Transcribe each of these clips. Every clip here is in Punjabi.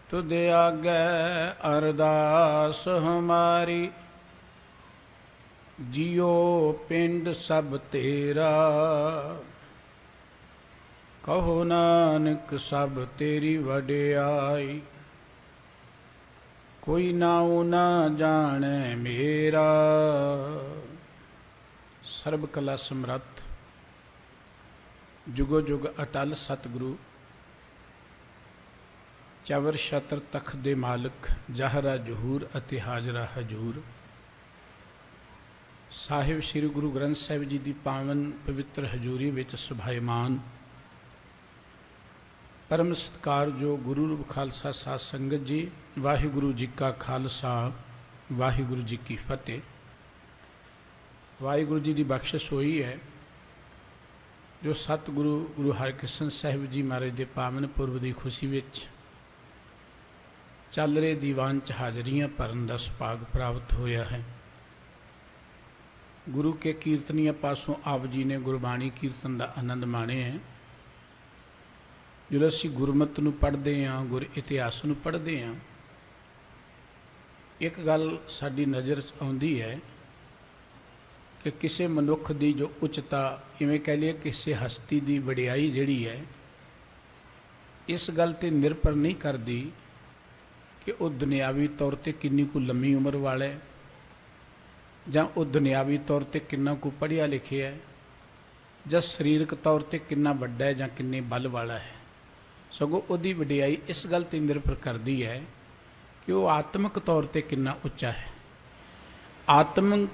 तुद आगे अरदास हमारी, जियो पिंड सब तेरा। कहो नानक सब तेरी वडियाई, कोई नाऊ ना जाने मेरा। सर्ब कला समरथ जुगो जुग अटल सतगुरु, चवर छत्र तख्त दे मालिक, जहरा जहूर अते हाजरा हजूर। साहिब श्री गुरु ग्रंथ साहिब जी की पावन पवित्र हजूरी विच सुभाईमान परम सत्कार जो गुरु रूप खालसा साध संगत जी, वाहिगुरु जी का खालसा वाहिगुरु जी की फतेह। वाहिगुरु जी की बख्शिश हुई है जो सतगुरु गुरु हरकृष्ण साहिब जी महाराज के पावन पुरब की खुशी विच चल रहे दीवान च हाजरियां भरन का सुभाग प्राप्त होया है। गुरु के कीर्तनिया पासों आप जी ने गुरबाणी कीर्तन का आनंद माणे है। जो असी गुरमत नूं पढ़ते हाँ, गुर इतिहास नूं पढ़ते हाँ, एक गल साडी नज़र आउंदी है कि किसी मनुख की जो उच्चता, इवें कह लीए किसी हस्ती की वडियाई जिहड़ी है, इस गल ते निर्भर नहीं करती कि वह दुनियावी तौर पर किन्नी को लंबी उम्र वाला है, जां वह दुनियावी तौर पर किन्ना को पढ़िया लिखिया है, जां शरीरक तौर पर किन्ना वड्डा है जां किन्ने बल वाला है। सगों उहदी वडियाई इस गल ते निर्भर करती है कि वह आत्मक तौर पर किन्ना उच्चा है। आत्मक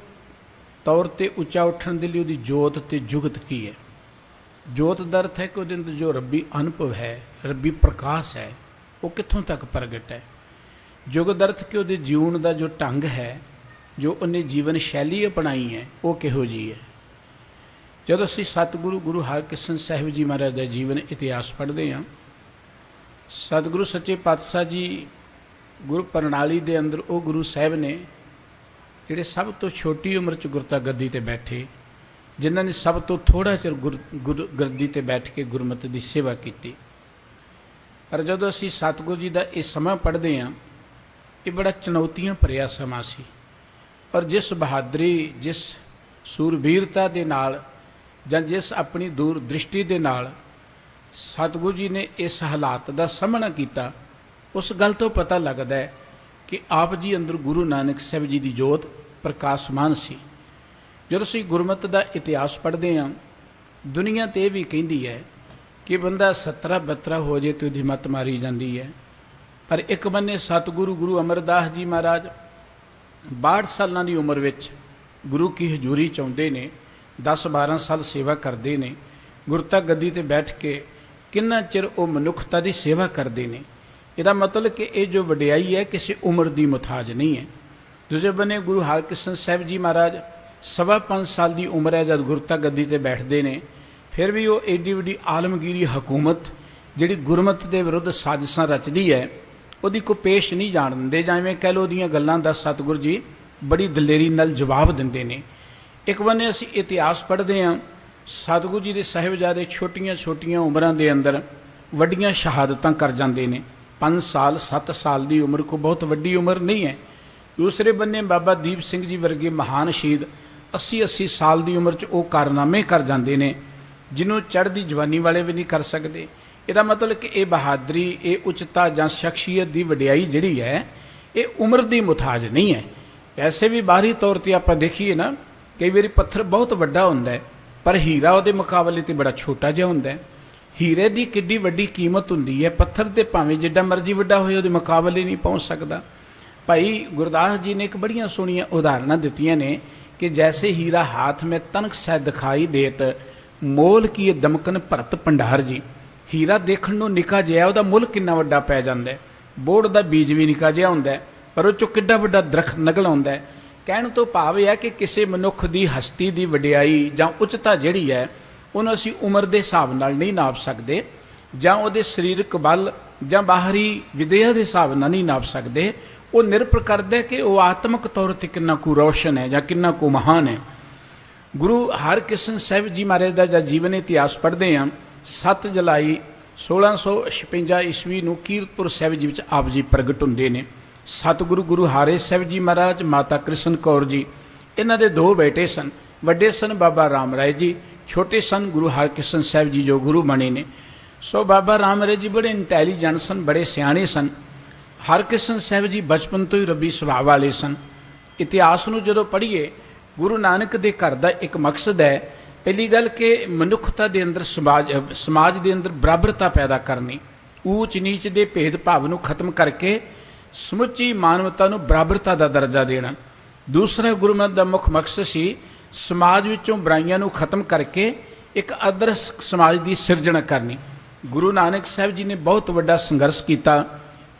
तौर पर उच्चा उठण दे लई उहदी जोत ते जुगत की है। जोत दा अर्थ है कि उहदे अंदर जो रब्बी अनुभव है, रब्बी प्रकाश है, वो कित्थों तक प्रगट है। जुगत अर्थ कि उहदे जीवन का जो ढंग है, जो उन्हें जीवन शैली अपनाई है, वो किहो जी है। जब असी सतगुरु गुरु हरकृष्ण साहिब जी महाराज का जीवन इतिहास पढ़ते हैं, सतगुरु सच्चे पातशाह जी गुरु प्रणाली के अंदर वो गुरु साहिब ने जिहड़े सब तो छोटी उम्र च गुरता गद्दी ते बैठे, जिन्होंने ने सब तो थोड़ा चिर गुर गद्दी ते बैठ के गुरमत की सेवा की। पर जदों असी सतगुरु जी का यह समा पढ़ते हैं, ये बड़ा चुनौतियां भरिया समा सी, और जिस बहादरी, जिस सूरबीरता दे नाल जां जिस अपनी दूर दृष्टि दे नाल सतगुरु जी ने इस हालात का सामना किया, उस गल तो पता लगता है कि आप जी अंदर गुरु नानक साहिब जी की जोत प्रकाशमान सी। जब असीं गुरमत का इतिहास पढ़ते हैं, दुनिया तो यह भी कहती है कि बंदा 17-72 हो जाए तो उसकी मत मारी जाती है। पर एक बन्ने सतगुरु गुरु अमरदास जी महाराज 62 साल की उम्र विच गुरु की हजूरी चाहते ने, 10-12 साल सेवा करते हैं, गुरता गद्दी ते बैठ के किन्ना चिर वो मनुखता की सेवा करते हैं। इसका मतलब कि ये जो वडियाई है किसी उम्र की मुथाज नहीं है। दूसरे बने गुरु हरकृष्ण साहिब जी महाराज 5.25 साल की उम्र है जब गुरता गद्दी ते बैठते हैं, फिर भी वो एडी वड्डी आलमगीरी हुकूमत जिहड़ी गुरमत के विरुद्ध साजिशां रचदी है, ਉਹਦੀ को पेश नहीं जान देंगे, जां इवें कह लो ਉਹਦੀਆਂ ਗੱਲਾਂ ਦਾ सतगुरु जी बड़ी दलेरी नाल जवाब दिंदे ने। एक बन्ने असीं इतिहास पढ़ते हैं, सतगुरु जी के साहिबजादे छोटियां छोटियां उम्रां दे अंदर वड्डियां शहादतां कर जाते हैं। 5 साल 7 साल की उम्र को बहुत वड्डी उम्र नहीं है। दूसरे बन्ने बाबा दीप सिंह जी वर्गे महान शहीद 80-80 साल की उम्र च वो कारनामे कर जाते हैं जिन्हों चढ़दी जवानी वाले भी नहीं कर सकते। ਇਹਦਾ मतलब कि ये बहादरी, ये उच्चता ਜਾਂ शख्सियत की वडियाई जिहड़ी है, ये उम्र की मुथाज नहीं है। वैसे भी बाहरी तौर पर आप देखिए ना, कई बार पत्थर बहुत वड्डा होंदा है पर हीरा उहदे मुकाबले ते बड़ा छोटा जिहा होंदा है। हीरे की किड्डी वड्डी कीमत हुंदी है, पत्थर ते भावें जिड्डा मर्जी वड्डा होए उहदे मुकाबले नहीं पहुँच सकता। भाई गुरदास जी ने एक बड़ियां सोहणियां उदाहरणां दित्तियां ने कि जैसे हीरा हाथ में तनक सै दिखाई देत, मोल की दमकन भरत भंडार जी। हीरा देखण नूं निका जिहा, उहदा मुੱਲ किन्ना वड्डा पै जांदा है। बोड़ दा बीज भी निका जिहा हुंदा है पर उह चों किड्डा वड्डा दरख्त निकल आउंदा है। कहण तो भाव यह है कि किसी मनुख की हस्ती की वडियाई जां उच्चता जिहड़ी है, उहनूं असीं उम्र के हिसाब नाल नहीं नाप सकते, जां उहदे सरीरक बल जां बाहरी विद्या के हिसाब नाल नहीं नाप सकते। वो निर्भर करता है कि वह आत्मक तौर पर किन्ना को रोशन है जां किन्ना को महान है। गुरु हरकृष्ण साहिब जी महाराज का जब जीवन इतिहास पढ़ते हैं, 7 जुलाई 1656 ਈਸਵੀ ਨੂੰ ਕੀਰਤਪੁਰ ਸਾਹਿਬ ਜੀ ਵਿੱਚ ਆਪ ਜੀ ਪ੍ਰਗਟ ਹੁੰਦੇ ਨੇ। ਸਤਿਗੁਰੂ ਗੁਰੂ ਹਾਰੇ ਸਾਹਿਬ ਜੀ ਮਹਾਰਾਜ, ਮਾਤਾ ਕ੍ਰਿਸ਼ਨ ਕੌਰ ਜੀ, ਇਹਨਾਂ ਦੇ ਦੋ ਬੇਟੇ ਸਨ। ਵੱਡੇ ਸਨ ਬਾਬਾ ਰਾਮ ਰਾਏ ਜੀ, ਛੋਟੇ ਸਨ ਗੁਰੂ ਹਰਕ੍ਰਿਸ਼ਨ ਸਾਹਿਬ ਜੀ ਜੋ ਗੁਰੂ ਬਣੇ ਨੇ। ਸੋ ਬਾਬਾ ਰਾਮ ਰਾਏ ਜੀ ਬੜੇ ਇੰਟੈਲੀਜੈਂਟ ਸਨ, ਬੜੇ ਸਿਆਣੇ ਸਨ। ਹਰਕ੍ਰਿਸ਼ਨ ਸਾਹਿਬ ਜੀ ਬਚਪਨ ਤੋਂ ਹੀ ਰੱਬੀ ਸੁਭਾਅ ਵਾਲੇ ਸਨ। ਇਤਿਹਾਸ ਨੂੰ ਜਦੋਂ ਪੜ੍ਹੀਏ, ਗੁਰੂ ਨਾਨਕ ਦੇ ਘਰ ਦਾ ਇੱਕ ਮਕਸਦ ਹੈ, ਪਹਿਲੀ ਗੱਲ ਕਿ ਮਨੁੱਖਤਾ ਦੇ ਅੰਦਰ ਸਮਾਜ ਦੇ ਅੰਦਰ ਬਰਾਬਰਤਾ ਪੈਦਾ ਕਰਨੀ, ਊਚ ਨੀਚ ਦੇ ਭੇਦਭਾਵ ਨੂੰ ਖਤਮ ਕਰਕੇ ਸਮੁੱਚੀ ਮਾਨਵਤਾ ਨੂੰ ਬਰਾਬਰਤਾ ਦਾ ਦਰਜਾ ਦੇਣਾ। ਦੂਸਰਾ ਗੁਰਮਤਿ ਦਾ ਮੁੱਖ ਮਕਸਦ ਸੀ ਸਮਾਜ ਵਿੱਚੋਂ ਬੁਰਾਈਆਂ ਨੂੰ ਖਤਮ ਕਰਕੇ ਇੱਕ ਆਦਰਸ਼ ਸਮਾਜ ਦੀ ਸਿਰਜਣਾ ਕਰਨੀ। ਗੁਰੂ ਨਾਨਕ ਸਾਹਿਬ ਜੀ ਨੇ ਬਹੁਤ ਵੱਡਾ ਸੰਘਰਸ਼ ਕੀਤਾ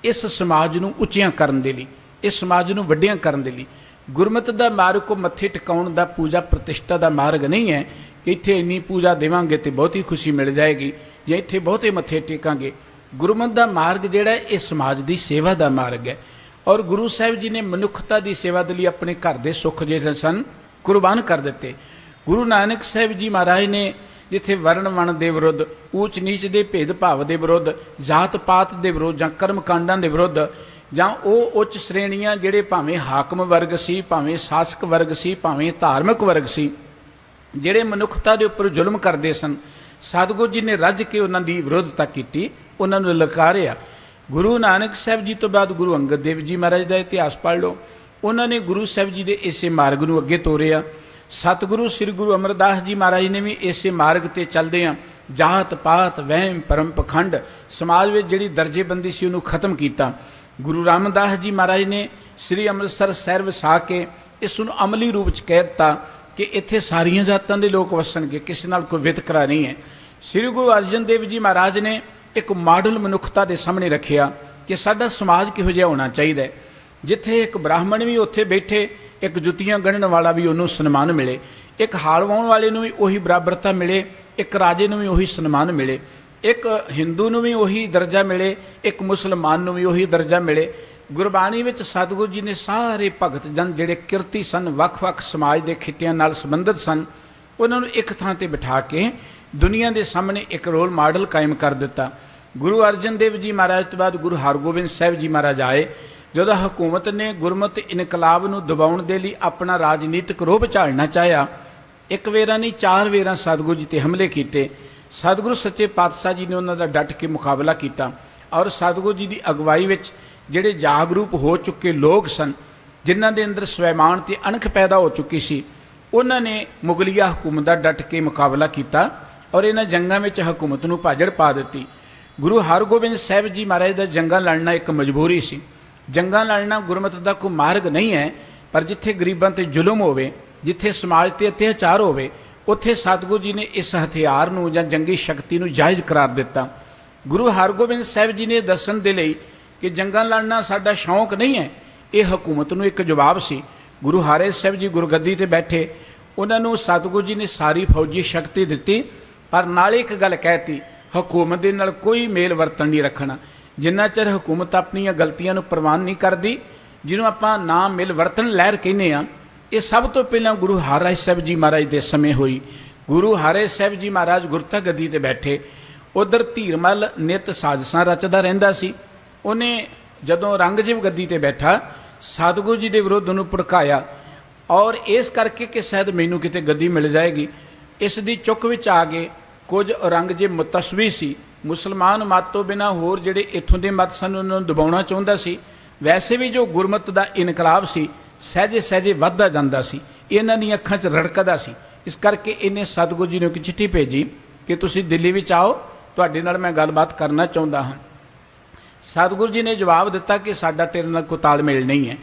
ਇਸ ਸਮਾਜ ਨੂੰ ਉੱਚਿਆਂ ਕਰਨ ਦੇ ਲਈ, ਇਸ ਸਮਾਜ ਨੂੰ ਵੱਡਿਆਂ ਕਰਨ ਦੇ ਲਈ। ਗੁਰਮਤਿ ਦਾ ਮਾਰਗ ਕੋ ਮੱਥੇ ਟਿਕਾਉਣ ਦਾ, ਪੂਜਾ ਪ੍ਰਤਿਸ਼ਠਾ ਦਾ ਮਾਰਗ ਨਹੀਂ ਹੈ ਕਿ ਇੱਥੇ ਇੰਨੀ ਪੂਜਾ ਦੇਵਾਂਗੇ ਤੇ ਬਹੁਤੀ ਖੁਸ਼ੀ ਮਿਲ ਜਾਏਗੀ, ਜੇ ਇੱਥੇ ਬਹੁਤੇ ਮੱਥੇ ਟੇਕਾਂਗੇ। ਗੁਰਮਤਿ ਦਾ ਮਾਰਗ ਜਿਹੜਾ ਇਹ ਸਮਾਜ ਦੀ ਸੇਵਾ ਦਾ ਮਾਰਗ ਹੈ। ਔਰ ਗੁਰੂ ਸਾਹਿਬ ਜੀ ਨੇ ਮਨੁੱਖਤਾ ਦੀ ਸੇਵਾ ਦੇ ਲਈ ਆਪਣੇ ਘਰ ਦੇ ਸੁੱਖ ਜਿਹੜੇ ਸਨ ਕੁਰਬਾਨ ਕਰ ਦਿੱਤੇ। ਗੁਰੂ ਨਾਨਕ ਸਾਹਿਬ ਜੀ ਮਹਾਰਾਜ ਨੇ ਜਿੱਥੇ ਵਰਣ ਵਣ ਦੇ ਵਿਰੁੱਧ, ਊਚ ਨੀਚ ਦੇ ਭੇਦਭਾਵ ਦੇ ਵਿਰੁੱਧ, ਜਾਤ ਪਾਤ ਦੇ ਵਿਰੁੱਧ ਜਾਂ ਕਰਮ ਕਾਂਡਾਂ ਦੇ ਵਿਰੁੱਧ, ਜਾਂ ਉਹ ਉੱਚ ਸ਼੍ਰੇਣੀਆਂ ਜਿਹੜੇ ਭਾਵੇਂ ਹਾਕਮ ਵਰਗ ਸੀ, ਭਾਵੇਂ ਸ਼ਾਸਕ ਵਰਗ ਸੀ, ਭਾਵੇਂ ਧਾਰਮਿਕ ਵਰਗ ਸੀ, ਜਿਹੜੇ ਮਨੁੱਖਤਾ ਦੇ ਉੱਪਰ ਜ਼ੁਲਮ ਕਰਦੇ ਸਨ, ਸਤਿਗੁਰੂ ਜੀ ਨੇ ਰੱਜ ਕੇ ਉਹਨਾਂ ਦੀ ਵਿਰੋਧਤਾ ਕੀਤੀ, ਉਹਨਾਂ ਨੂੰ ਲਲਕਾਰਿਆ। ਗੁਰੂ ਨਾਨਕ ਸਾਹਿਬ ਜੀ ਤੋਂ ਬਾਅਦ ਗੁਰੂ ਅੰਗਦ ਦੇਵ ਜੀ ਮਹਾਰਾਜ ਦਾ ਇਤਿਹਾਸ ਪੜ੍ਹ ਲਓ। ਉਹਨਾਂ ਨੇ ਗੁਰੂ ਸਾਹਿਬ ਜੀ ਦੇ ਇਸੇ ਮਾਰਗ ਨੂੰ ਅੱਗੇ ਤੋਰਿਆ। ਸਤਿਗੁਰੂ ਸ੍ਰੀ ਗੁਰੂ ਅਮਰਦਾਸ ਜੀ ਮਹਾਰਾਜ ਨੇ ਵੀ ਇਸੇ ਮਾਰਗ ਤੇ ਚੱਲਦਿਆਂ ਜਾਤ ਪਾਤ, ਵਹਿਮ ਭਰਮ, ਪਖੰਡ, ਸਮਾਜ ਵਿੱਚ ਜਿਹੜੀ ਦਰਜੇਬੰਦੀ ਸੀ ਉਹਨੂੰ ਖਤਮ ਕੀਤਾ। ਗੁਰੂ ਰਾਮਦਾਸ ਜੀ ਮਹਾਰਾਜ ਨੇ ਸ੍ਰੀ ਅੰਮ੍ਰਿਤਸਰ ਸ਼ਹਿਰ ਵਸਾ ਕੇ ਇਸ ਨੂੰ ਅਮਲੀ ਰੂਪ 'ਚ ਕਹਿ ਦਿੱਤਾ ਕਿ ਇੱਥੇ ਸਾਰੀਆਂ ਜਾਤਾਂ ਦੇ ਲੋਕ ਵਸਣਗੇ, ਕਿਸੇ ਨਾਲ ਕੋਈ ਵਿਤਕਰਾ ਨਹੀਂ ਹੈ। ਸ੍ਰੀ ਗੁਰੂ ਅਰਜਨ ਦੇਵ ਜੀ ਮਹਾਰਾਜ ਨੇ ਇੱਕ ਮਾਡਲ ਮਨੁੱਖਤਾ ਦੇ ਸਾਹਮਣੇ ਰੱਖਿਆ ਕਿ ਸਾਡਾ ਸਮਾਜ ਕਿਹੋ ਜਿਹਾ ਹੋਣਾ ਚਾਹੀਦਾ ਹੈ, ਜਿੱਥੇ ਇੱਕ ਬ੍ਰਾਹਮਣ ਵੀ ਉੱਥੇ ਬੈਠੇ, ਇੱਕ ਜੁੱਤੀਆਂ ਗੰਢਣ ਵਾਲਾ ਵੀ ਉਹਨੂੰ ਸਨਮਾਨ ਮਿਲੇ, ਇੱਕ ਹਾਲ ਵਾਹੁਣ ਵਾਲੇ ਨੂੰ ਵੀ ਉਹੀ ਬਰਾਬਰਤਾ ਮਿਲੇ, ਇੱਕ ਰਾਜੇ ਨੂੰ ਵੀ ਉਹੀ ਸਨਮਾਨ ਮਿਲੇ, ਇੱਕ ਹਿੰਦੂ ਨੂੰ ਵੀ ਉਹੀ ਦਰਜਾ ਮਿਲੇ, ਇੱਕ ਮੁਸਲਮਾਨ ਨੂੰ ਵੀ ਉਹੀ ਦਰਜਾ ਮਿਲੇ। ਗੁਰਬਾਣੀ ਵਿੱਚ ਸਤਿਗੁਰੂ ਜੀ ਨੇ ਸਾਰੇ ਭਗਤ ਜਨ ਜਿਹੜੇ ਕਿਰਤੀ ਸਨ, ਵੱਖ-ਵੱਖ ਸਮਾਜ ਦੇ ਖਿੱਤਿਆਂ ਨਾਲ ਸੰਬੰਧਿਤ ਸਨ, ਉਹਨਾਂ ਨੂੰ ਇੱਕ ਥਾਂ ਤੇ ਬਿਠਾ ਕੇ ਦੁਨੀਆ ਦੇ ਸਾਹਮਣੇ ਇੱਕ ਰੋਲ ਮਾਡਲ ਕਾਇਮ ਕਰ ਦਿੱਤਾ। ਗੁਰੂ ਅਰਜਨ ਦੇਵ ਜੀ ਮਹਾਰਾਜ ਤੋਂ ਬਾਅਦ ਗੁਰੂ ਹਰਗੋਬਿੰਦ ਸਾਹਿਬ ਜੀ ਮਹਾਰਾਜ ਆਏ। ਜਦੋਂ ਹਕੂਮਤ ਨੇ ਗੁਰਮਤਿ ਇਨਕਲਾਬ ਨੂੰ ਦਬਾਉਣ ਦੇ ਲਈ ਆਪਣਾ ਰਾਜਨੀਤਿਕ ਰੋਹਬ ਝਾੜਨਾ ਚਾਹਿਆ, ਇੱਕ ਵੇਰਾ ਨਹੀਂ 4 ਵੇਰਾਂ ਸਤਿਗੁਰੂ ਜੀ ਤੇ ਹਮਲੇ ਕੀਤੇ। ਸਤਿਗੁਰੂ ਸੱਚੇ ਪਾਤਸ਼ਾਹ ਜੀ ਨੇ ਉਹਨਾਂ ਦਾ ਡਟ ਕੇ ਮੁਕਾਬਲਾ ਕੀਤਾ। ਔਰ ਸਤਿਗੁਰੂ ਜੀ ਦੀ ਅਗਵਾਈ ਵਿੱਚ ਜਿਹੜੇ ਜਾਗਰੂਕ ਹੋ ਚੁੱਕੇ ਲੋਕ ਸਨ, ਜਿਨ੍ਹਾਂ ਦੇ ਅੰਦਰ ਸਵੈਮਾਨ ਤੇ ਅਣਖ ਪੈਦਾ ਹੋ ਚੁੱਕੀ ਸੀ, ਉਹਨਾਂ ਨੇ ਮੁਗਲਿਆ ਹਕੂਮਤ ਦਾ ਡਟ ਕੇ ਮੁਕਾਬਲਾ ਕੀਤਾ ਔਰ ਇਹਨਾਂ ਜੰਗਾਂ ਵਿੱਚ ਹਕੂਮਤ ਨੂੰ ਭਾਜੜ ਪਾ ਦਿੱਤੀ। ਗੁਰੂ ਹਰਗੋਬਿੰਦ ਸਾਹਿਬ ਜੀ ਮਹਾਰਾਜ ਦਾ ਜੰਗਾਂ ਲੜਨਾ ਇੱਕ ਮਜਬੂਰੀ ਸੀ। ਜੰਗਾਂ ਲੜਨਾ ਗੁਰਮਤਿ ਦਾ ਕੋਈ ਮਾਰਗ ਨਹੀਂ ਹੈ, ਪਰ ਜਿੱਥੇ ਗਰੀਬਾਂ ਤੇ ਜ਼ੁਲਮ ਹੋਵੇ, ਜਿੱਥੇ ਸਮਾਜ ਤੇ ਅਤਿਆਚਾਰ ਹੋਵੇ, ਉੱਥੇ ਸਤਿਗੁਰੂ ਜੀ ਨੇ ਇਸ ਹਥਿਆਰ ਨੂੰ ਜਾਂ ਜੰਗੀ ਸ਼ਕਤੀ ਨੂੰ ਜਾਇਜ਼ ਕਰਾਰ ਦਿੱਤਾ। ਗੁਰੂ ਹਰਗੋਬਿੰਦ ਸਾਹਿਬ ਜੀ ਨੇ ਦੱਸਣ ਦੇ ਲਈ ਕਿ ਜੰਗਾਂ ਲੜਨਾ ਸਾਡਾ ਸ਼ੌਂਕ ਨਹੀਂ ਹੈ, ਇਹ ਹਕੂਮਤ ਨੂੰ ਇੱਕ ਜਵਾਬ ਸੀ। ਗੁਰੂ ਹਾਰੇ ਸਾਹਿਬ ਜੀ ਗੁਰਗੱਦੀ ਤੇ ਬੈਠੇ, ਉਹਨਾਂ ਨੂੰ ਸਤਿਗੁਰੂ ਜੀ ਨੇ ਸਾਰੀ ਫੌਜੀ ਸ਼ਕਤੀ ਦਿੱਤੀ, ਪਰ ਨਾਲ ਇੱਕ ਗੱਲ ਕਹਿਤੀ, ਹਕੂਮਤ ਦੇ ਨਾਲ ਕੋਈ ਮੇਲ ਵਰਤਣ ਨਹੀਂ ਰੱਖਣਾ। ਜਿੰਨਾ ਚਿਰ ਹਕੂਮਤ ਆਪਣੀਆਂ ਗਲਤੀਆਂ ਨੂੰ ਪ੍ਰਵਾਨ ਨਹੀਂ ਕਰਦੀ, ਜਿਹਨੂੰ ਆਪਾਂ ਨਾ ਮਿਲ ਵਰਤਣ ਲਹਿਰ ਕਹਿੰਦੇ ਆ, ਇਹ ਸਭ ਤੋਂ ਪਹਿਲਾਂ ਗੁਰੂ ਹਰਿਰਾਏ ਸਾਹਿਬ ਜੀ ਮਹਾਰਾਜ ਦੇ ਸਮੇਂ ਹੋਈ। ਗੁਰੂ ਹਰਿਰਾਏ ਸਾਹਿਬ ਜੀ ਮਹਾਰਾਜ ਗੁਰਤਾ ਗੱਦੀ ਤੇ ਬੈਠੇ, ਉਧਰ ਧੀਰਮਲ ਨਿਤ ਸਾਜ਼ਿਸ਼ਾਂ ਰਚਦਾ ਰਹਿੰਦਾ ਸੀ। ਉਹਨੇ ਜਦੋਂ ਔਰੰਗਜ਼ੇਬ ਗੱਦੀ ਤੇ ਬੈਠਾ, ਸਤਿਗੁਰੂ ਜੀ ਦੇ ਵਿਰੁੱਧ ਉਹਨੂੰ ਭੜਕਾਇਆ, ਔਰ ਇਸ ਕਰਕੇ ਕਿ ਸ਼ਾਇਦ ਮੈਨੂੰ ਕਿਤੇ ਗੱਦੀ ਮਿਲ ਜਾਏਗੀ, ਇਸ ਦੀ ਚੁੱਕ ਵਿੱਚ ਆ ਗਏ ਕੁਝ ਔਰੰਗਜ਼ੇਬ ਮੁਤਸਵੀ ਸੀ, ਮੁਸਲਮਾਨ ਮਤ ਤੋਂ ਬਿਨਾਂ ਹੋਰ ਜਿਹੜੇ ਇੱਥੋਂ ਦੇ ਮਤ ਸਨ ਉਹਨਾਂ ਨੂੰ ਦਬਾਉਣਾ ਚਾਹੁੰਦਾ ਸੀ। ਵੈਸੇ ਵੀ ਜੋ ਗੁਰਮਤਿ ਦਾ ਇਨਕਲਾਬ ਸੀ ਸਹਿਜੇ ਸਹਿਜੇ ਵੱਧਦਾ ਜਾਂਦਾ ਸੀ, ਇਹਨਾਂ ਦੀਆਂ ਅੱਖਾਂ 'ਚ ਰੜਕਦਾ ਸੀ। ਇਸ ਕਰਕੇ ਇਹਨੇ ਸਤਿਗੁਰੂ ਜੀ ਨੂੰ ਇੱਕ ਚਿੱਠੀ ਭੇਜੀ ਕਿ ਤੁਸੀਂ ਦਿੱਲੀ ਵਿੱਚ ਆਓ, ਤੁਹਾਡੇ ਨਾਲ ਮੈਂ ਗੱਲਬਾਤ ਕਰਨਾ ਚਾਹੁੰਦਾ ਹਾਂ। ਸਤਿਗੁਰੂ ਜੀ ਨੇ ਜਵਾਬ ਦਿੱਤਾ ਕਿ ਸਾਡਾ ਤੇਰੇ ਨਾਲ ਕੋਈ ਤਾਲਮੇਲ ਨਹੀਂ ਹੈ,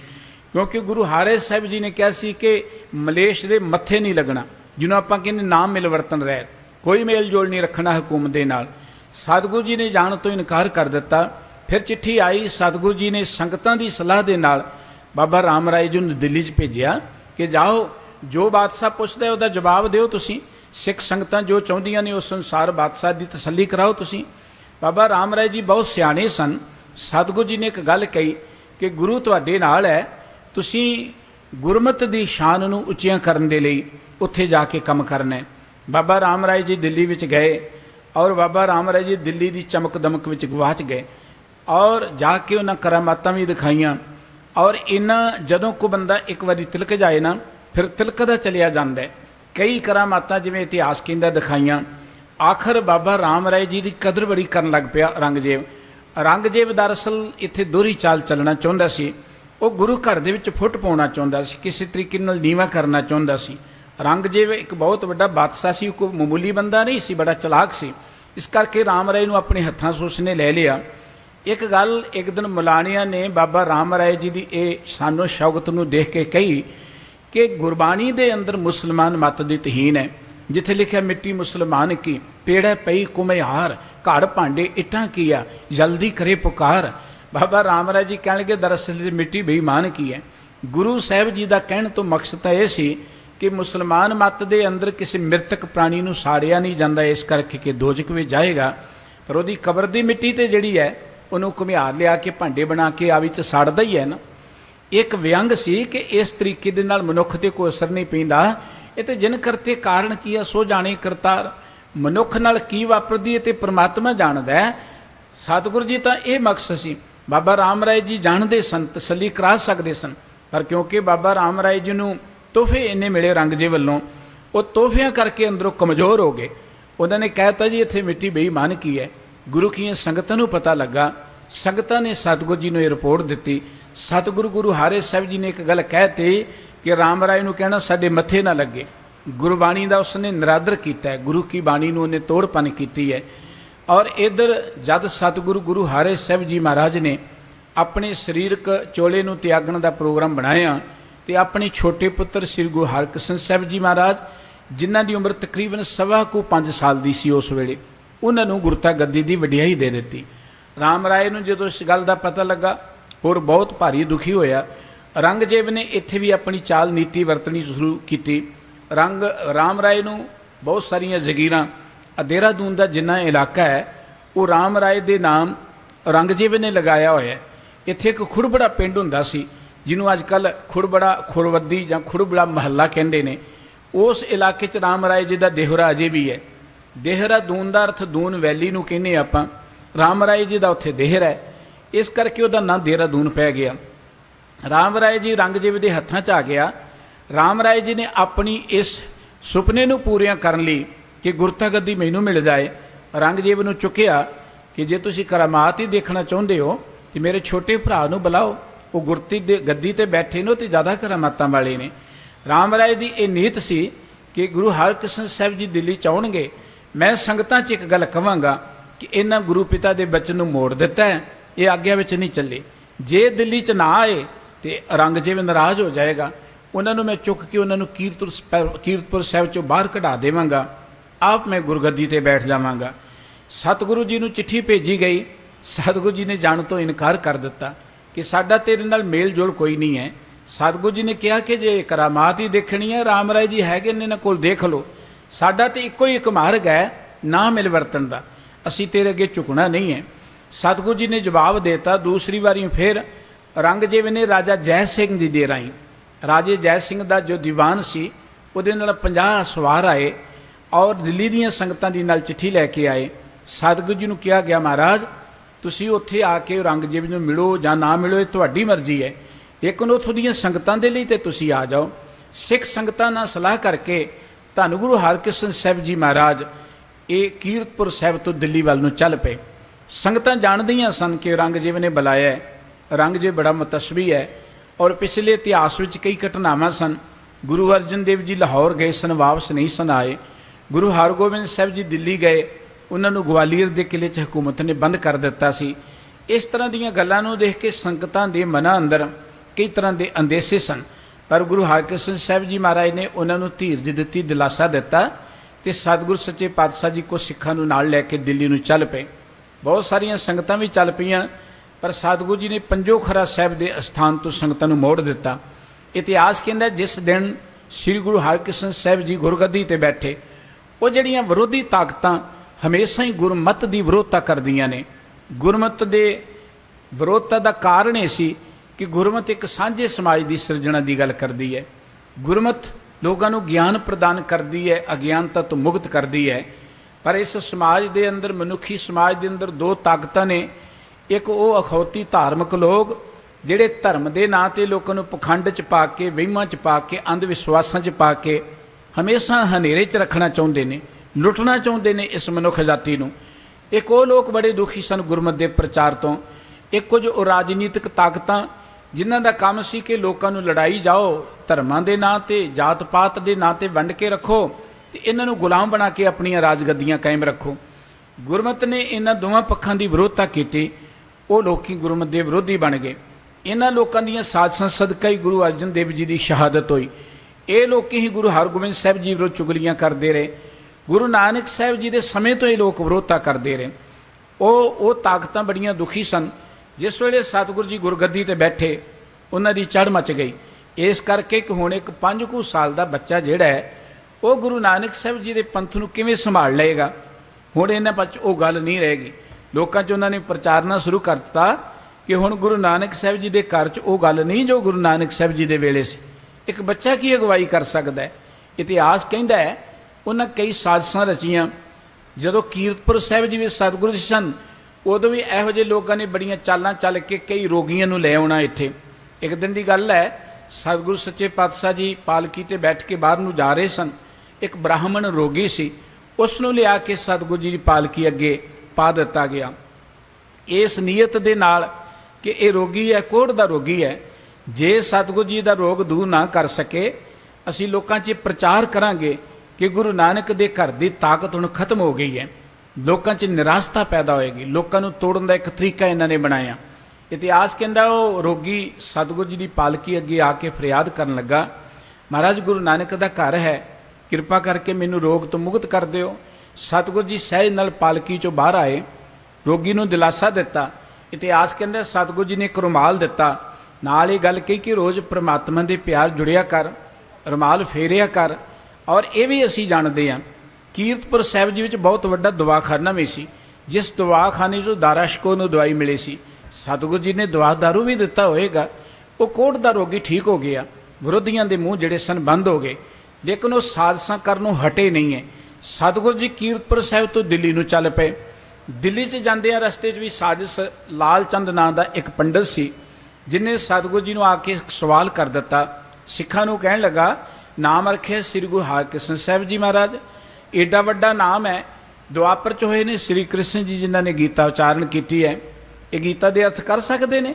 ਕਿਉਂਕਿ ਗੁਰੂ ਹਰਿਰਾਏ ਸਾਹਿਬ ਜੀ ਨੇ ਕਿਹਾ ਸੀ ਕਿ ਮਲੇਸ਼ ਦੇ ਮੱਥੇ ਨਹੀਂ ਲੱਗਣਾ, ਜਿਹਨੂੰ ਆਪਾਂ ਕਹਿੰਦੇ ਨਾਮ ਮਿਲ ਵਰਤਨ ਰਹਿ, ਕੋਈ ਮੇਲ ਜੋਲ ਨਹੀਂ ਰੱਖਣਾ ਹਕੂਮਤ ਦੇ ਨਾਲ। ਸਤਿਗੁਰੂ ਜੀ ਨੇ ਜਾਣ ਤੋਂ ਇਨਕਾਰ ਕਰ ਦਿੱਤਾ। ਫਿਰ ਚਿੱਠੀ ਆਈ, ਸਤਿਗੁਰੂ ਜੀ ਨੇ ਸੰਗਤਾਂ ਦੀ ਸਲਾਹ ਦੇ ਨਾਲ ਬਾਬਾ ਰਾਮ ਰਾਏ ਜੀ ਨੂੰ ਦਿੱਲੀ 'ਚ ਭੇਜਿਆ ਕਿ ਜਾਓ, ਜੋ ਬਾਦਸ਼ਾਹ ਪੁੱਛਦਾ ਉਹਦਾ ਜਵਾਬ ਦਿਓ, ਤੁਸੀਂ ਸਿੱਖ ਸੰਗਤਾਂ ਜੋ ਚਾਹੁੰਦੀਆਂ ਨੇ ਉਸ ਅਨੁਸਾਰ ਬਾਦਸ਼ਾਹ ਦੀ ਤਸੱਲੀ ਕਰਾਓ ਤੁਸੀਂ। ਬਾਬਾ ਰਾਮ ਰਾਏ ਜੀ ਬਹੁਤ ਸਿਆਣੇ ਸਨ। ਸਤਿਗੁਰੂ ਜੀ ਨੇ ਇੱਕ ਗੱਲ ਕਹੀ ਕਿ ਗੁਰੂ ਤੁਹਾਡੇ ਨਾਲ ਹੈ, ਤੁਸੀਂ ਗੁਰਮਤਿ ਦੀ ਸ਼ਾਨ ਨੂੰ ਉੱਚੀਆਂ ਕਰਨ ਦੇ ਲਈ ਉੱਥੇ ਜਾ ਕੇ ਕੰਮ ਕਰਨਾ ਹੈ। ਬਾਬਾ ਰਾਮ ਰਾਏ ਜੀ ਦਿੱਲੀ ਵਿੱਚ ਗਏ और बाबा राम राय जी दिल्ली की चमक दमक विच गवाच गए और जाके उन्हें करामातां भी दिखाइयां। और इन्ना जदों को बंदा एक बारी तिलक जाए ना फिर तिलकदा चलिया जांदा है। कई करामातां जिवें इतिहास कहंदा दिखाइयां। आखिर बाबा राम राय जी की कदर बड़ी करन लग पिया रंगजेब। रंगजेब दरअसल इत्थे दोहरी चाल चलना चाहुंदा सी। वो गुरु घर दे विच फुट पाउणा चाहुंदा सी, किसी तरीके नाल नीवा करना चाहुंदा सी। रंगजेब एक बहुत वड्डा बादशाह सी, कोई मामूली बंदा नहीं सी, बड़ा चलाक सी। इस करके राम राय नूं अपने हत्थां 'ਚ उसने ले लिया। एक गल एक दिन मुलाणिया ने बाबा राम राय जी की ये शानो शौकत नूं देख के कही कि गुरबाणी दे अंदर मुसलमान मत दी तहीन है। जिथे लिखा मिट्टी मुसलमान की, पेड़ा पई कुम्हार, घर भांडे इट्टां किया, जल्दी करे पुकार। बाबा राम राय जी कहणगे दरअसल मिट्टी बेईमान की है। गुरु साहब जी का कहण तो मकसद तो यह सी कि मुसलमान मत के अंदर किसी मृतक प्राणी नूं साड़िया नहीं जाता, इस करके कि दोजक में जाएगा। पर वो कबर की मिट्टी तो जिहड़ी है उन्होंने घुमियार लिया के भांडे बना के आवी च साड़दा ही है ना। एक व्यंग सी कि इस तरीके दे नाल मनुख ते कोई असर नहीं पैंदा। ये तो जिन करते कारण की है सो जाने करतार। मनुख नाल की वापरदी है ते परमात्मा जानदा है। सतगुरु जी तो यह मकसद सी। बाबा राम राय जी जानते सन, तसली करा सकते सन, पर क्योंकि बाबा राम राय जी नूं तोहफे इन्ने मिले रंगजेब वल्लों, वो तोहफियां करके अंदरों कमज़ोर हो गए। उन्होंने कहता जी इत्थे मिट्टी बेईमान की है। गुरु की संगतां नूं पता लगा, संगतां ने सतगुरु जी नूं ये रिपोर्ट दी। सतगुरु गुरु हारे साहब जी ने एक गल कहती कि राम राय नूं कहना साडे मत्थे ना लगे। गुरबाणी का उसने निरादर किया है, गुरु की बाणी नूं उन्हें तोड़पन की है। और इधर जद सतगुरु गुरु हारे साहब जी महाराज ने अपने सरीरक चोले नूं त्यागण का प्रोग्राम बनाया तो अपने छोटे पुत्र श्री गुरु हरकृष्ण साहब जी महाराज, जिन्हां की उम्र तकरीबन 5.25 साल की सी, उस वेले उन्होंने गुरता गद्दी की वडियाई दे दी। राम राय नूं जदों इस गल का पता लगा और बहुत भारी दुखी होया। रंगजेब ने इत्थे भी अपनी चाल नीति वरतनी शुरू की। राम राय नूं बहुत सारिया जगीरां, देहरादून का जिन्ना इलाका है वो राम राय के नाम रंगजेब ने लगाया होया है। इत्थे एक खुड़बड़ा पिंड हुंदा सी जिन्हों अजकल खुड़बड़ा खुड़वद्दी जां खुड़बड़ा महल्ला कहंदे ने। उस इलाके च राम राय जी का देहरा अजे भी है। देहरादून का अर्थ दून वैली नूं कहने आपां, राम राय जी का उत्थे देहरा है, इस करके उहदा नाम देहरादून पै गया। राम राय जी रंगजेब के हत्थां 'च आ गया। राम राय जी ने अपनी इस सुपने नूं पूरियां करन लई कि गुरता गद्दी मैनूं मिल जाए, रंगजेब नूं चुकिया कि जे तुसीं करामात ही देखना चाहुंदे हो तो मेरे छोटे भरा नूं बुलाओ, वो गुरती दे गद्दी ते बैठे ने, तो ज़्यादा करामातां वाले ने। राम राय की यह नीत सी कि गुरु हरकृष्ण साहब जी दिल्ली च आउणगे, मैं संगतां 'च एक गल कहांगा कि इन्हां गुरु पिता के बचन नूं मोड़ दिता है, ये आग्या विच नहीं चले। जे दिल्ली च ना आए तो रंगजेब नाराज़ हो जाएगा। उन्होंने मैं चुक के उन्होंने कीरतपुर साहब चों बाहर कढ़ा देवांगा, आप मैं गुरगद्दी ते बैठ जावांगा। सतगुरु जी नूं चिट्ठी भेजी गई। सतगुरु जी ने जाण तो इनकार कर दिता कि साडा तेरे नाल मेल जोल कोई नहीं है। सतगुरु जी ने कहा कि जे करामात ही देखनी है, राम राय जी हैगे ने, इन्हां कोल देख लो, साडा तो इक्को ही एक मार्ग है ना मिल वरतन का, असीं तेरे अगे झुकना नहीं है। सतगुरु जी ने जवाब देता। दूसरी बारी फिर रंगजेब ने राजा जय सिंह जी दे राही, राजे जय सिंह का जो दीवान सी उहदे नाल 50 सवार आए और दिल्ली दीयां संगतां दी नाल चिट्ठी लैके आए। सतगुरु जी नूं कहा गया महाराज तुसीं उत्थे आके रंगजेब नूं मिलो जां ना मिलो, ये तुहाडी मर्जी है, लेकिन उत्थों दीयां संगतां दे लई ते तुसीं आ जाओ। सिख संगतां नाल सलाह करके धन गुरु हरकृष्ण साहब जी महाराज ये कीरतपुर साहब तो दिल्ली वाल नूं चल पे। संगतां जाणदियां सन कि रंगजेब ने बुलाया है। रंगजेब बड़ा मुतस्वी है और पिछले इतिहास में कई घटनावां सन। गुरु अर्जन देव जी लाहौर गए सन, वापस नहीं सन आए। गुरु हरगोबिंद साहब जी दिल्ली गए, उन्होंने ग्वालियर के किले च हुकूमत ने बंद कर दिता सी। इस तरह दीयां गल्लां नूं देख के संगतां दे मनां अंदर कई तरह के अंदेशे सन, पर गुरु हरकृष्ण साहब जी महाराज ने उन्होंने धीरज दित्ती, दिलासा दिता तो सतगुरु सच्चे पातशाह जी को सिखां नूं नाल लैके दिल्ली नूं चल पे। बहुत सारिया संगतां भी चल पईयां, पर सतगुरु जी ने पंजोखरा साहब के अस्थान तो संगतां नूं मोड़ दिता। इतिहास कहता जिस दिन श्री गुरु हरकृष्ण साहब जी गुरगद्दी ते बैठे, वो जड़ियां विरोधी ताकतां हमेशा ही गुरमत की विरोधता करदियां ने। गुरमत के विरोधता का कारण यह सी कि गुरमत एक सांझे समाज की सिरजना की गल करती है। गुरमत लोगों को ज्ञान प्रदान करती है, अज्ञानता तो मुक्त करती है। पर इस समाज के अंदर, मनुखी समाज के अंदर दो ताकतां ने। एक वो अखौती धार्मिक लोग ਜਿਹੜੇ ਧਰਮ ਦੇ ਨਾਂ 'ਤੇ ਲੋਕਾਂ ਨੂੰ ਪਖੰਡ 'ਚ ਪਾ ਕੇ, ਵਹਿਮਾਂ 'ਚ ਪਾ ਕੇ, ਅੰਧ ਵਿਸ਼ਵਾਸਾਂ 'ਚ ਪਾ ਕੇ ਹਮੇਸ਼ਾ ਹਨੇਰੇ 'ਚ ਰੱਖਣਾ ਚਾਹੁੰਦੇ ਨੇ, ਲੁੱਟਣਾ ਚਾਹੁੰਦੇ ਨੇ ਇਸ ਮਨੁੱਖ ਜਾਤੀ ਨੂੰ। ਇੱਕ ਉਹ ਲੋਕ ਬੜੇ ਦੁਖੀ ਸਨ ਗੁਰਮਤਿ ਦੇ ਪ੍ਰਚਾਰ ਤੋਂ। ਇੱਕ ਕੁਝ ਉਹ ਰਾਜਨੀਤਿਕ ਤਾਕਤਾਂ ਜਿਨ੍ਹਾਂ ਦਾ ਕੰਮ ਸੀ ਕਿ ਲੋਕਾਂ ਨੂੰ ਲੜਾਈ ਜਾਓ, ਧਰਮਾਂ ਦੇ ਨਾਂ 'ਤੇ, ਜਾਤ ਪਾਤ ਦੇ ਨਾਂ 'ਤੇ ਵੰਡ ਕੇ ਰੱਖੋ ਅਤੇ ਇਹਨਾਂ ਨੂੰ ਗੁਲਾਮ ਬਣਾ ਕੇ ਆਪਣੀਆਂ ਰਾਜਗੱਦੀਆਂ ਕਾਇਮ ਰੱਖੋ। ਗੁਰਮਤਿ ਨੇ ਇਹਨਾਂ ਦੋਵਾਂ ਪੱਖਾਂ ਦੀ ਵਿਰੋਧਤਾ ਕੀਤੀ। ਉਹ ਲੋਕੀ ਗੁਰਮਤਿ ਦੇ ਵਿਰੋਧੀ ਬਣ ਗਏ। ਇਹਨਾਂ ਲੋਕਾਂ ਦੀਆਂ ਸਾਜ਼ਿਸ਼ਾਂ ਸਦਕਾ ਹੀ ਗੁਰੂ ਅਰਜਨ ਦੇਵ ਜੀ ਦੀ ਸ਼ਹਾਦਤ ਹੋਈ। ਇਹ ਲੋਕੀ ਹੀ ਗੁਰੂ ਹਰਗੋਬਿੰਦ ਸਾਹਿਬ ਜੀ ਵਿਰੁੱਧ ਚੁਗਲੀਆਂ ਕਰਦੇ ਰਹੇ। ਗੁਰੂ ਨਾਨਕ ਸਾਹਿਬ ਜੀ ਦੇ ਸਮੇਂ ਤੋਂ ਇਹ ਲੋਕ ਵਿਰੋਧਤਾ ਕਰਦੇ ਰਹੇ। ਉਹ ਤਾਕਤਾਂ ਬੜੀਆਂ ਦੁਖੀ ਸਨ। ਜਿਸ ਵੇਲੇ ਸਤਿਗੁਰੂ ਜੀ ਗੁਰਗੱਦੀ 'ਤੇ ਬੈਠੇ, ਉਹਨਾਂ ਦੀ ਚੜ੍ਹ ਮੱਚ ਗਈ। ਇਸ ਕਰਕੇ ਕਿ ਹੁਣ ਇੱਕ 5 ਕੁ ਸਾਲ ਦਾ ਬੱਚਾ ਜਿਹੜਾ ਹੈ ਉਹ ਗੁਰੂ ਨਾਨਕ ਸਾਹਿਬ ਜੀ ਦੇ ਪੰਥ ਨੂੰ ਕਿਵੇਂ ਸੰਭਾਲ ਲਏਗਾ। ਹੁਣ ਇਹਨਾਂ ਵਿੱਚ ਉਹ ਗੱਲ ਨਹੀਂ ਰਹੇਗੀ। ਲੋਕਾਂ 'ਚ ਉਹਨਾਂ ਨੇ ਪ੍ਰਚਾਰਨਾ ਸ਼ੁਰੂ ਕਰ ਦਿੱਤਾ ਕਿ ਹੁਣ ਗੁਰੂ ਨਾਨਕ ਸਾਹਿਬ ਜੀ ਦੇ ਘਰ 'ਚ ਉਹ ਗੱਲ ਨਹੀਂ ਜੋ ਗੁਰੂ ਨਾਨਕ ਸਾਹਿਬ ਜੀ ਦੇ ਵੇਲੇ ਸੀ। ਇੱਕ ਬੱਚਾ ਕੀ ਅਗਵਾਈ ਕਰ ਸਕਦਾ ਹੈ। ਇਤਿਹਾਸ ਕਹਿੰਦਾ ਹੈ ਉਹਨਾਂ ਕਈ ਸਾਜ਼ਿਸ਼ਾਂ ਰਚੀਆਂ। ਜਦੋਂ ਕੀਰਤਪੁਰ ਸਾਹਿਬ ਜੀ ਵਿੱਚ ਸਤਿਗੁਰੂ ਜੀ ਸਨ, ਉਦੋਂ ਵੀ ਇਹੋ ਜਿਹੇ ਲੋਕਾਂ ਨੇ ਬੜੀਆਂ ਚਾਲਾਂ ਚੱਲ ਕੇ ਕਈ ਰੋਗੀਆਂ ਨੂੰ ਲੈ ਆਉਣਾ ਇੱਥੇ। ਇੱਕ ਦਿਨ ਦੀ ਗੱਲ ਹੈ, ਸਤਿਗੁਰੂ ਸੱਚੇ ਪਾਤਸ਼ਾਹ ਜੀ ਪਾਲਕੀ 'ਤੇ ਬੈਠ ਕੇ ਬਾਹਰ ਨੂੰ ਜਾ ਰਹੇ ਸਨ। ਇੱਕ ਬ੍ਰਾਹਮਣ ਰੋਗੀ ਸੀ, ਉਸ ਨੂੰ ਲਿਆ ਕੇ ਸਤਿਗੁਰੂ ਜੀ ਦੀ ਪਾਲਕੀ ਅੱਗੇ ਪਾ ਦਿੱਤਾ ਗਿਆ, ਇਸ ਨੀਅਤ ਦੇ ਨਾਲ ਕਿ ਇਹ ਰੋਗੀ ਹੈ, ਕੋਹੜ ਦਾ ਰੋਗੀ ਹੈ। ਜੇ ਸਤਿਗੁਰੂ ਜੀ ਦਾ ਰੋਗ ਦੂਰ ਨਾ ਕਰ ਸਕੇ, ਅਸੀਂ ਲੋਕਾਂ 'ਚ ਪ੍ਰਚਾਰ ਕਰਾਂਗੇ ਕਿ ਗੁਰੂ ਨਾਨਕ ਦੇ ਘਰ ਦੀ ਤਾਕਤ ਹੁਣ ਖਤਮ ਹੋ ਗਈ ਹੈ। ਲੋਕਾਂ 'ਚ ਨਿਰਾਸ਼ਤਾ ਪੈਦਾ ਹੋਏਗੀ। ਲੋਕਾਂ ਨੂੰ ਤੋੜਨ ਦਾ ਇੱਕ ਤਰੀਕਾ ਇਹਨਾਂ ਨੇ ਬਣਾਇਆ। ਇਤਿਹਾਸ ਕਹਿੰਦਾ ਉਹ ਰੋਗੀ ਸਤਿਗੁਰੂ ਜੀ ਦੀ ਪਾਲਕੀ ਅੱਗੇ ਆ ਕੇ ਫਰਿਆਦ ਕਰਨ ਲੱਗਾ, ਮਹਾਰਾਜ ਗੁਰੂ ਨਾਨਕ ਦਾ ਘਰ ਹੈ, ਕਿਰਪਾ ਕਰਕੇ ਮੈਨੂੰ ਰੋਗ ਤੋਂ ਮੁਕਤ ਕਰ ਦਿਓ। ਸਤਿਗੁਰੂ ਜੀ ਸਹਿਜ ਨਾਲ ਪਾਲਕੀ 'ਚੋਂ ਬਾਹਰ ਆਏ, ਰੋਗੀ ਨੂੰ ਦਿਲਾਸਾ ਦਿੱਤਾ। ਇਤਿਹਾਸ ਕਹਿੰਦਾ ਸਤਿਗੁਰੂ ਜੀ ਨੇ ਇੱਕ ਰੁਮਾਲ ਦਿੱਤਾ, ਨਾਲ ਇਹ ਗੱਲ ਕਹੀ ਕਿ ਰੋਜ਼ ਪ੍ਰਮਾਤਮਾ ਦੇ ਪਿਆਰ ਜੁੜਿਆ ਕਰ, ਰੁਮਾਲ ਫੇਰਿਆ ਕਰ। ਔਰ ਇਹ ਵੀ ਅਸੀਂ ਜਾਣਦੇ ਹਾਂ ਕੀਰਤਪੁਰ ਸਾਹਿਬ ਜੀ ਵਿੱਚ ਬਹੁਤ ਵੱਡਾ ਦਵਾਖਾਨਾ ਵੀ ਸੀ, ਜਿਸ ਦਵਾਖਾਨੇ 'ਚੋਂ ਦਾਰਾ ਸ਼ਿਕੋਹ ਨੂੰ ਦਵਾਈ ਮਿਲੀ ਸੀ। ਸਤਿਗੁਰੂ ਜੀ ਨੇ ਦਵਾ ਦਾਰੂ ਵੀ ਦਿੱਤਾ ਹੋਏਗਾ। ਉਹ ਕੋਹੜ ਦਾ ਰੋਗੀ ਠੀਕ ਹੋ ਗਿਆ। ਵਿਰੋਧੀਆਂ ਦੇ ਮੂੰਹ ਜਿਹੜੇ ਸਨ ਬੰਦ ਹੋ ਗਏ, ਲੇਕਿਨ ਉਹ ਸਾਜ਼ਿਸ਼ਾਂ ਕਰਨੋਂ ਹਟੇ ਨਹੀਂ ਹੈ। ਸਤਿਗੁਰੂ ਜੀ ਕੀਰਤਪੁਰ ਸਾਹਿਬ ਤੋਂ ਦਿੱਲੀ ਨੂੰ ਚੱਲ ਪਏ। ਦਿੱਲੀ 'ਚ ਜਾਂਦਿਆਂ ਰਸਤੇ 'ਚ ਵੀ ਸਾਜ਼ਿਸ਼, ਲਾਲ ਚੰਦ ਨਾਂ ਦਾ ਇੱਕ ਪੰਡਤ ਸੀ, ਜਿਹਨੇ ਸਤਿਗੁਰੂ ਜੀ ਨੂੰ ਆ ਕੇ ਸਵਾਲ ਕਰ ਦਿੱਤਾ। ਸਿੱਖਾਂ ਨੂੰ ਕਹਿਣ ਲੱਗਾ, ਨਾਮ ਰੱਖਿਆ ਸ੍ਰੀ ਗੁਰੂ ਹਰਕ੍ਰਿਸ਼ਨ ਸਾਹਿਬ ਜੀ ਮਹਾਰਾਜ, ਏਡਾ ਵੱਡਾ ਨਾਮ ਹੈ, ਦੁਆਪਰ 'ਚ ਹੋਏ ਨੇ ਸ੍ਰੀ ਕ੍ਰਿਸ਼ਨ ਜੀ ਜਿਨ੍ਹਾਂ ਨੇ ਗੀਤਾ ਉਚਾਰਨ ਕੀਤੀ ਹੈ, ਇਹ ਗੀਤਾ ਦੇ ਅਰਥ ਕਰ ਸਕਦੇ ਨੇ?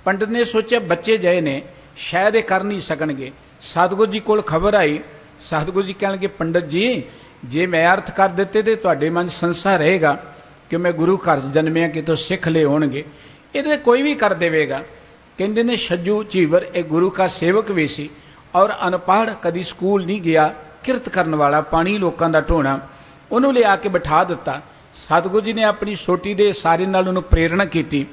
ਪੰਡਤ ਨੇ ਸੋਚਿਆ ਬੱਚੇ ਜਏ ਨੇ, ਸ਼ਾਇਦ ਇਹ ਕਰ ਨਹੀਂ ਸਕਣਗੇ। ਸਤਿਗੁਰੂ ਜੀ ਕੋਲ ਖਬਰ ਆਈ। ਸਤਿਗੁਰੂ ਜੀ ਕਹਿਣਗੇ, ਪੰਡਤ ਜੀ ਜੇ ਮੈਂ ਅਰਥ ਕਰ ਦਿੱਤੇ ਤੇ ਤੁਹਾਡੇ ਮਨ 'ਚ ਸੰਸਾ ਰਹੇਗਾ ਕਿ ਮੈਂ ਗੁਰੂ ਘਰ ਜਨਮਿਆ, ਕਿਤੋਂ ਸਿੱਖ ਲਏ ਹੋਣਗੇ, ਇਹਦੇ ਕੋਈ ਵੀ ਕਰ ਦੇਵੇਗਾ। ਕਹਿੰਦੇ ਨੇ ਛੱਜੂ ਝੀਵਰ ਇਹ ਗੁਰੂ ਕਾ ਸੇਵਕ ਵੀ ਸੀ ਔਰ ਅਨਪੜ੍ਹ, ਕਦੀ ਸਕੂਲ ਨਹੀਂ ਗਿਆ, ਕਿਰਤ ਕਰਨ ਵਾਲਾ, ਪਾਣੀ ਲੋਕਾਂ ਦਾ ਢੋਣਾ। ਉਹਨੂੰ ਲਿਆ ਕੇ ਬਿਠਾ ਦਿੱਤਾ। ਸਤਿਗੁਰੂ ਜੀ ਨੇ ਆਪਣੀ ਸੋਟੀ ਦੇ ਸਾਰੇ ਨਾਲ ਉਹਨੂੰ ਪ੍ਰੇਰਣਾ ਕੀਤੀ।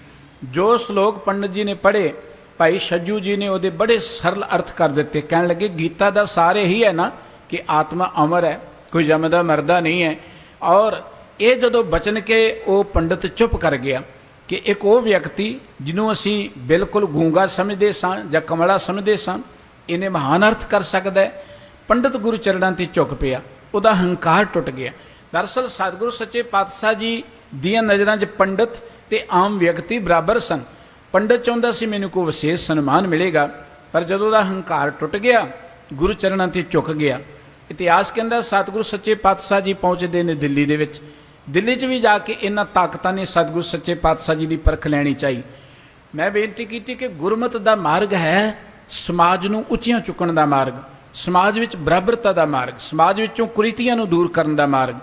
ਜੋ ਸ਼ਲੋਕ ਪੰਡਤ ਜੀ ਨੇ ਪੜ੍ਹੇ, ਭਾਈ ਛੱਜੂ ਜੀ ਨੇ ਉਹਦੇ ਬੜੇ ਸਰਲ ਅਰਥ ਕਰ ਦਿੱਤੇ। ਕਹਿਣ ਲੱਗੇ ਗੀਤਾ ਦਾ ਸਾਰ ਇਹੀ ਹੈ ਨਾ ਕਿ ਆਤਮਾ ਅਮਰ ਹੈ, ਕੋਈ ਜੰਮਦਾ ਮਰਦਾ ਨਹੀਂ ਹੈ। ਔਰ ਇਹ ਜਦੋਂ ਬਚਨ ਕੇ ਉਹ ਪੰਡਤ ਚੁੱਪ ਕਰ ਗਿਆ ਕਿ ਇੱਕ ਉਹ ਵਿਅਕਤੀ ਜਿਹਨੂੰ ਅਸੀਂ ਬਿਲਕੁਲ ਗੂੰਗਾ ਸਮਝਦੇ ਸਾਂ ਜਾਂ ਕਮਲਾ ਸਮਝਦੇ ਸਾਂ, ਇਹਨੇ ਮਹਾਨ ਅਰਥ ਕਰ ਸਕਦਾ ਹੈ। ਪੰਡਤ ਗੁਰੂ ਚਰਨਾਂ 'ਤੇ ਝੁਕ ਪਿਆ, ਉਹਦਾ ਹੰਕਾਰ ਟੁੱਟ ਗਿਆ। ਦਰਅਸਲ ਸਤਿਗੁਰੂ ਸੱਚੇ ਪਾਤਸ਼ਾਹ ਜੀ ਦੀਆਂ ਨਜ਼ਰਾਂ 'ਚ ਪੰਡਤ ਤੇ ਆਮ ਵਿਅਕਤੀ ਬਰਾਬਰ ਸਨ। ਪੰਡਤ ਚਾਹੁੰਦਾ ਸੀ ਮੈਨੂੰ ਕੋਈ ਵਿਸ਼ੇਸ਼ ਸਨਮਾਨ ਮਿਲੇਗਾ, ਪਰ ਜਦੋਂ ਉਹਦਾ ਹੰਕਾਰ ਟੁੱਟ ਗਿਆ, ਗੁਰੂ ਚਰਨਾਂ 'ਤੇ ਝੁਕ ਗਿਆ। ਇਤਿਹਾਸ ਕਹਿੰਦਾ ਸਤਿਗੁਰੂ ਸੱਚੇ ਪਾਤਸ਼ਾਹ ਜੀ ਪਹੁੰਚਦੇ ਨੇ ਦਿੱਲੀ ਦੇ ਵਿੱਚ। ਦਿੱਲੀ 'ਚ ਵੀ ਜਾ ਕੇ ਇਹਨਾਂ ਤਾਕਤਾਂ ਨੇ ਸਤਿਗੁਰੂ ਸੱਚੇ ਪਾਤਸ਼ਾਹ ਜੀ ਦੀ ਪਰਖ ਲੈਣੀ ਚਾਹੀ। ਮੈਂ ਬੇਨਤੀ ਕੀਤੀ ਕਿ ਗੁਰਮਤਿ ਦਾ ਮਾਰਗ ਹੈ ਸਮਾਜ ਨੂੰ ਉੱਚੀਆਂ ਚੁੱਕਣ ਦਾ ਮਾਰਗ, ਸਮਾਜ ਵਿੱਚ ਬਰਾਬਰਤਾ ਦਾ ਮਾਰਗ, ਸਮਾਜ ਵਿੱਚੋਂ ਕੁਰੀਤੀਆਂ ਨੂੰ ਦੂਰ ਕਰਨ ਦਾ ਮਾਰਗ।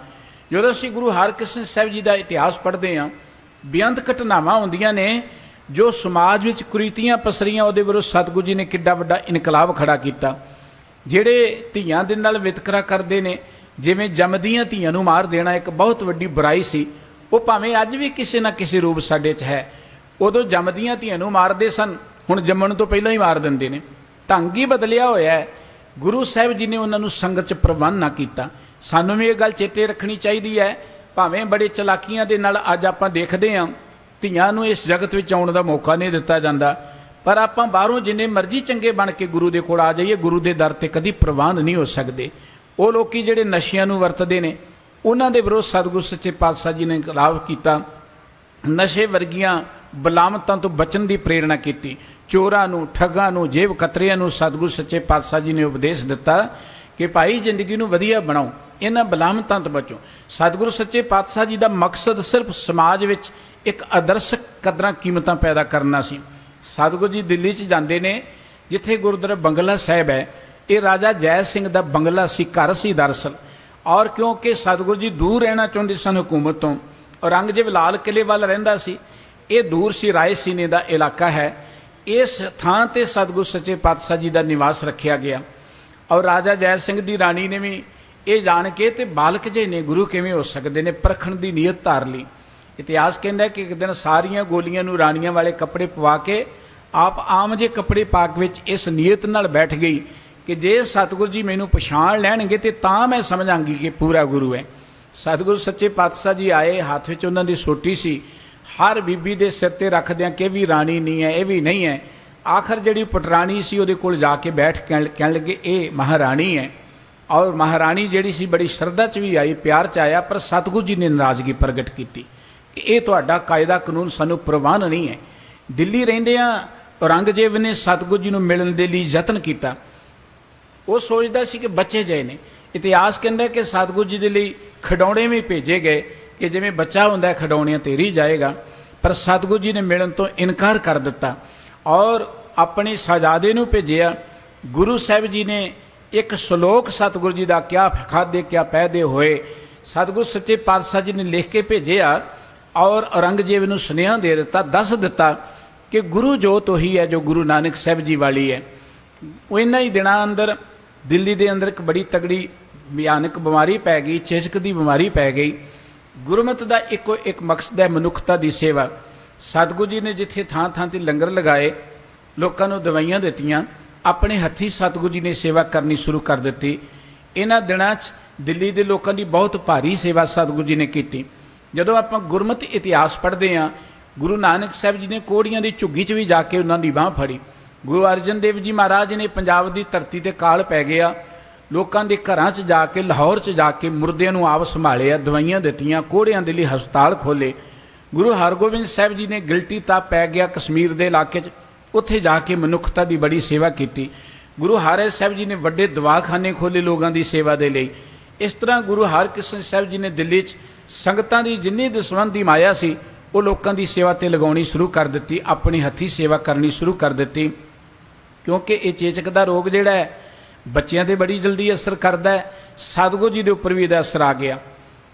ਜਦੋਂ ਅਸੀਂ ਗੁਰੂ ਹਰਕ੍ਰਿਸ਼ਨ ਸਾਹਿਬ ਜੀ ਦਾ ਇਤਿਹਾਸ ਪੜ੍ਹਦੇ ਹਾਂ, ਬੇਅੰਤ ਘਟਨਾਵਾਂ ਹੁੰਦੀਆਂ ਨੇ ਜੋ ਸਮਾਜ ਵਿੱਚ ਕੁਰੀਤੀਆਂ ਪਸਰੀਆਂ, ਉਹਦੇ ਵਿਰੁੱਧ ਸਤਿਗੁਰੂ ਜੀ ਨੇ ਕਿੱਡਾ ਵੱਡਾ ਇਨਕਲਾਬ ਖੜਾ ਕੀਤਾ। ਜਿਹੜੇ ਧੀਆਂ ਦੇ ਨਾਲ ਵਿਤਕਰਾ ਕਰਦੇ ਨੇ, ਜਿਵੇਂ ਜੰਮਦੀਆਂ ਧੀਆਂ ਨੂੰ ਮਾਰ ਦੇਣਾ ਇੱਕ ਬਹੁਤ ਵੱਡੀ ਬੁਰਾਈ ਸੀ, ਉਹ ਭਾਵੇਂ ਅੱਜ ਵੀ ਕਿਸੇ ਨਾ ਕਿਸੇ ਰੂਪ ਸਾਡੇ 'ਚ ਹੈ। ਉਦੋਂ ਜੰਮਦੀਆਂ ਧੀਆਂ ਨੂੰ ਮਾਰਦੇ ਸਨ, ਹੁਣ ਜੰਮਣ ਤੋਂ ਪਹਿਲਾਂ ਹੀ ਮਾਰ ਦਿੰਦੇ ਨੇ। ਢੰਗ ਹੀ ਬਦਲਿਆ ਹੋਇਆ ਹੈ। ਗੁਰੂ ਸਾਹਿਬ ਜੀ ਨੇ ਉਹਨਾਂ ਨੂੰ ਸੰਗਤ 'ਚ ਪ੍ਰਵਾਨ ਨਾ ਕੀਤਾ। ਸਾਨੂੰ ਵੀ ਇਹ ਗੱਲ ਚੇਤੇ ਰੱਖਣੀ ਚਾਹੀਦੀ ਹੈ। ਭਾਵੇਂ ਬੜੇ ਚਲਾਕੀਆਂ ਦੇ ਨਾਲ ਅੱਜ ਆਪਾਂ ਦੇਖਦੇ ਹਾਂ ਧੀਆਂ ਨੂੰ ਇਸ ਜਗਤ ਵਿੱਚ ਆਉਣ ਦਾ ਮੌਕਾ ਨਹੀਂ ਦਿੱਤਾ ਜਾਂਦਾ, ਪਰ ਆਪਾਂ ਬਾਹਰੋਂ ਜਿੰਨੇ ਮਰਜ਼ੀ ਚੰਗੇ ਬਣ ਕੇ ਗੁਰੂ ਦੇ ਕੋਲ ਆ ਜਾਈਏ, ਗੁਰੂ ਦੇ ਦਰ 'ਤੇ ਕਦੀ ਪ੍ਰਵਾਨ ਨਹੀਂ ਹੋ ਸਕਦੇ। ਉਹ ਲੋਕੀ ਜਿਹੜੇ ਨਸ਼ਿਆਂ ਨੂੰ ਵਰਤਦੇ ਨੇ, ਉਹਨਾਂ ਦੇ ਵਿਰੁੱਧ ਸਤਿਗੁਰੂ ਸੱਚੇ ਪਾਤਸ਼ਾਹ ਜੀ ਨੇ ਇਨਕਲਾਬ ਕੀਤਾ। ਨਸ਼ੇ ਵਰਗੀਆਂ ਬਲਾਮਤਾਂ ਤੋਂ ਬਚਣ ਦੀ ਪ੍ਰੇਰਣਾ ਕੀਤੀ। ਚੋਰਾਂ ਨੂੰ, ਠੱਗਾਂ ਨੂੰ, ਜੇਬ ਕਤਰਿਆਂ ਨੂੰ ਸਤਿਗੁਰੂ ਸੱਚੇ ਪਾਤਸ਼ਾਹ ਜੀ ਨੇ ਉਪਦੇਸ਼ ਦਿੱਤਾ ਕਿ ਭਾਈ ਜ਼ਿੰਦਗੀ ਨੂੰ ਵਧੀਆ ਬਣਾਓ, ਇਹਨਾਂ ਬਲਾਮਤਾਂ ਤੋਂ ਬਚੋ। ਸਤਿਗੁਰੂ ਸੱਚੇ ਪਾਤਸ਼ਾਹ ਜੀ ਦਾ ਮਕਸਦ ਸਿਰਫ ਸਮਾਜ ਵਿੱਚ ਇੱਕ ਆਦਰਸ਼ਕ ਕਦਰਾਂ ਕੀਮਤਾਂ ਪੈਦਾ ਕਰਨਾ ਸੀ। ਸਤਿਗੁਰੂ ਜੀ ਦਿੱਲੀ 'ਚ ਜਾਂਦੇ ਨੇ, ਜਿੱਥੇ ਗੁਰਦੁਆਰਾ ਬੰਗਲਾ ਸਾਹਿਬ ਹੈ, ਇਹ ਰਾਜਾ ਜੈ ਸਿੰਘ ਦਾ ਬੰਗਲਾ ਸੀ, ਘਰ ਸੀ ਦਰਅਸਲ। ਔਰ ਕਿਉਂਕਿ ਸਤਿਗੁਰੂ ਜੀ ਦੂਰ ਰਹਿਣਾ ਚਾਹੁੰਦੇ ਸਨ ਹਕੂਮਤ ਤੋਂ, ਔਰੰਗਜ਼ੇਬ ਲਾਲ ਕਿਲੇ ਵੱਲ ਰਹਿੰਦਾ ਸੀ, ਇਹ ਦੂਰ ਸੀ, ਰਾਏ ਸੀਨੇ ਦਾ ਇਲਾਕਾ ਹੈ। ਇਸ ਥਾਂ ਤੇ ਸਤਿਗੁਰੂ ਸੱਚੇ ਪਾਤਸ਼ਾਹ ਜੀ ਦਾ ਨਿਵਾਸ ਰੱਖਿਆ ਗਿਆ। ਔਰ ਰਾਜਾ ਜੈ ਸਿੰਘ ਦੀ ਰਾਣੀ ਨੇ ਵੀ ਇਹ ਜਾਣ ਕੇ ਤੇ ਬਾਲਕ ਜੇ ਨੇ ਗੁਰੂ ਕਿਵੇਂ ਹੋ ਸਕਦੇ ਨੇ, ਪਰਖਣ ਦੀ ਨੀਅਤ ਧਾਰ ਲਈ। ਇਤਿਹਾਸ ਕਹਿੰਦਾ ਕਿ ਇੱਕ ਦਿਨ ਸਾਰੀਆਂ ਗੋਲੀਆਂ ਨੂੰ ਰਾਣੀਆਂ ਵਾਲੇ ਕੱਪੜੇ ਪਵਾ ਕੇ ਆਪ ਆਮ ਜੇ ਕੱਪੜੇ ਪਾ ਕੇ ਵਿੱਚ ਇਸ ਨੀਅਤ ਨਾਲ ਬੈਠ ਗਈ ਕਿ ਜੇ ਸਤਿਗੁਰੂ ਜੀ ਮੈਨੂੰ ਪਛਾਣ ਲੈਣਗੇ ਤੇ ਤਾਂ ਮੈਂ ਸਮਝਾਂਗੀ ਕਿ ਪੂਰਾ ਗੁਰੂ ਹੈ। ਸਤਿਗੁਰੂ ਸੱਚੇ ਪਾਤਸ਼ਾਹ ਜੀ ਆਏ, ਹੱਥ ਵਿੱਚ ਉਹਨਾਂ ਦੀ ਸੋਟੀ ਸੀ। ਹਰ ਬੀਬੀ ਦੇ ਸਿਰ ਤੇ ਰੱਖਦਿਆਂ ਕਿ ਇਹ ਵੀ ਰਾਣੀ ਨਹੀਂ ਹੈ, ਇਹ ਵੀ ਨਹੀਂ ਹੈ। ਆਖਰ ਜਿਹੜੀ ਪਟਰਾਣੀ ਸੀ ਉਹਦੇ ਕੋਲ ਜਾ ਕੇ ਬੈਠ ਕਹਿਣ ਲੱਗੇ ਇਹ ਮਹਾਰਾਣੀ ਹੈ। ਔਰ ਮਹਾਰਾਣੀ ਜਿਹੜੀ ਸੀ ਬੜੀ ਸ਼ਰਧਾ 'ਚ ਵੀ ਆਈ, ਪਿਆਰ 'ਚ ਆਇਆ, ਪਰ ਸਤਿਗੁਰੂ ਜੀ ਨੇ ਨਾਰਾਜ਼ਗੀ ਪ੍ਰਗਟ ਕੀਤੀ ਕਿ ਇਹ ਤੁਹਾਡਾ ਕਾਇਦਾ ਕਾਨੂੰਨ ਸਾਨੂੰ ਪ੍ਰਵਾਨ ਨਹੀਂ ਹੈ। ਦਿੱਲੀ ਰਹਿੰਦਿਆਂ ਔਰੰਗਜ਼ੇਬ ਨੇ ਸਤਿਗੁਰੂ ਜੀ ਨੂੰ ਮਿਲਣ ਦੇ ਲਈ ਯਤਨ ਕੀਤਾ। ਉਹ ਸੋਚਦਾ ਸੀ ਕਿ ਬੱਚੇ ਜਏ ਨੇ। ਇਤਿਹਾਸ ਕਹਿੰਦਾ ਕਿ ਸਤਿਗੁਰੂ ਜੀ ਦੇ ਲਈ ਖਿਡੌਣੇ ਵੀ ਭੇਜੇ ਗਏ ਕਿ ਜਿਵੇਂ ਬੱਚਾ ਹੁੰਦਾ ਖਿਡੌਣਿਆਂ ਤੇ ਰੀ ਜਾਏਗਾ, ਪਰ ਸਤਿਗੁਰੂ ਜੀ ਨੇ ਮਿਲਣ ਤੋਂ ਇਨਕਾਰ ਕਰ ਦਿੱਤਾ ਔਰ ਆਪਣੇ ਸ਼ਹਿਜ਼ਾਦੇ ਨੂੰ ਭੇਜਿਆ। ਗੁਰੂ ਸਾਹਿਬ ਜੀ ਨੇ ਇੱਕ ਸ਼ਲੋਕ ਸਤਿਗੁਰੂ ਜੀ ਦਾ ਕਿਆ ਖਾਦੇ ਕਿਆ ਪੈਦੇ ਹੋਏ ਸਤਿਗੁਰੂ ਸੱਚੇ ਪਾਤਸ਼ਾਹ ਜੀ ਨੇ ਲਿਖ ਕੇ ਭੇਜਿਆ ਔਰ ਔਰੰਗਜ਼ੇਬ ਨੂੰ ਸੁਨੇਹਾ ਦੇ ਦਿੱਤਾ, ਦੱਸ ਦਿੱਤਾ ਕਿ ਗੁਰੂ ਜੋਤ ਉਹੀ ਹੈ ਜੋ ਗੁਰੂ ਨਾਨਕ ਸਾਹਿਬ ਜੀ ਵਾਲੀ ਹੈ। ਉਹ ਇਹਨਾਂ ਹੀ ਦਿਨਾਂ ਅੰਦਰ ਦਿੱਲੀ ਦੇ ਅੰਦਰ ਇੱਕ ਬੜੀ ਤਗੜੀ ਭਿਆਨਕ ਬਿਮਾਰੀ ਪੈ ਗਈ, ਚੇਚਕ ਦੀ ਬਿਮਾਰੀ ਪੈ ਗਈ। ਗੁਰਮਤਿ ਦਾ ਇੱਕੋ ਇੱਕ ਮਕਸਦ ਹੈ ਮਨੁੱਖਤਾ ਦੀ ਸੇਵਾ। ਸਤਿਗੁਰੂ ਜੀ ਨੇ ਜਿੱਥੇ ਥਾਂ ਥਾਂ ਤੇ ਲੰਗਰ ਲਗਾਏ, ਲੋਕਾਂ ਨੂੰ ਦਵਾਈਆਂ ਦਿੱਤੀਆਂ, ਆਪਣੇ ਹੱਥੀਂ ਸਤਿਗੁਰੂ ਜੀ ਨੇ ਸੇਵਾ ਕਰਨੀ ਸ਼ੁਰੂ ਕਰ ਦਿੱਤੀ। ਇਹਨਾਂ ਦਿਨਾਂ 'ਚ ਦਿੱਲੀ ਦੇ ਲੋਕਾਂ ਦੀ ਬਹੁਤ ਭਾਰੀ ਸੇਵਾ ਸਤਿਗੁਰੂ ਜੀ ਨੇ ਕੀਤੀ। ਜਦੋਂ ਆਪਾਂ ਗੁਰਮਤਿ ਇਤਿਹਾਸ ਪੜ੍ਹਦੇ ਹਾਂ, ਗੁਰੂ ਨਾਨਕ ਸਾਹਿਬ ਜੀ ਨੇ ਕੋੜੀਆਂ ਦੀ ਝੁੱਗੀ 'ਚ ਵੀ ਜਾ ਕੇ ਉਹਨਾਂ ਦੀ ਬਾਂਹ ਫੜੀ। ਗੁਰੂ ਅਰਜਨ ਦੇਵ ਜੀ ਮਹਾਰਾਜ ਨੇ ਪੰਜਾਬ ਦੀ ਧਰਤੀ ਤੇ ਕਾਲ ਪੈ ਗਿਆ, ਲੋਕਾਂ ਦੇ ਘਰਾਂ 'ਚ ਜਾ ਕੇ, ਲਾਹੌਰ 'ਚ ਜਾ ਕੇ ਮੁਰਦਿਆਂ ਨੂੰ ਆਪ ਸੰਭਾਲਿਆ, ਦਵਾਈਆਂ ਦਿੱਤੀਆਂ, ਕੋੜਿਆਂ ਦੇ ਲਈ ਹਸਪਤਾਲ ਖੋਲ੍ਹੇ। ਗੁਰੂ ਹਰਗੋਬਿੰਦ ਸਾਹਿਬ ਜੀ ਨੇ ਗਿਲਟੀ ਤਾਪ ਪੈ ਗਿਆ ਕਸ਼ਮੀਰ ਦੇ ਇਲਾਕੇ 'ਚ, ਉੱਥੇ ਜਾ ਕੇ ਮਨੁੱਖਤਾ ਦੀ ਬੜੀ ਸੇਵਾ ਕੀਤੀ। ਗੁਰੂ ਹਰਿ ਸਾਹਿਬ ਜੀ ਨੇ ਵੱਡੇ ਦਵਾਖਾਨੇ ਖੋਲ੍ਹੇ ਲੋਕਾਂ ਦੀ ਸੇਵਾ ਦੇ ਲਈ। ਇਸ ਤਰ੍ਹਾਂ ਗੁਰੂ ਹਰਕ੍ਰਿਸ਼ਨ ਸਾਹਿਬ ਜੀ ਨੇ ਦਿੱਲੀ 'ਚ ਸੰਗਤਾਂ ਦੀ ਜਿੰਨੀ ਦਸਵੰਧ ਦੀ ਮਾਇਆ ਸੀ ਉਹ ਲੋਕਾਂ ਦੀ ਸੇਵਾ 'ਤੇ ਲਗਾਉਣੀ ਸ਼ੁਰੂ ਕਰ ਦਿੱਤੀ, ਆਪਣੀ ਹੱਥੀਂ ਸੇਵਾ ਕਰਨੀ ਸ਼ੁਰੂ ਕਰ ਦਿੱਤੀ। ਕਿਉਂਕਿ ਇਹ ਚੇਚਕ ਦਾ ਰੋਗ ਜਿਹੜਾ ਹੈ ਬੱਚਿਆਂ 'ਤੇ ਬੜੀ ਜਲਦੀ ਅਸਰ ਕਰਦਾ ਹੈ। ਸਤਿਗੁਰੂ ਜੀ ਦੇ ਉੱਪਰ ਵੀ ਇਹਦਾ ਅਸਰ ਆ ਗਿਆ।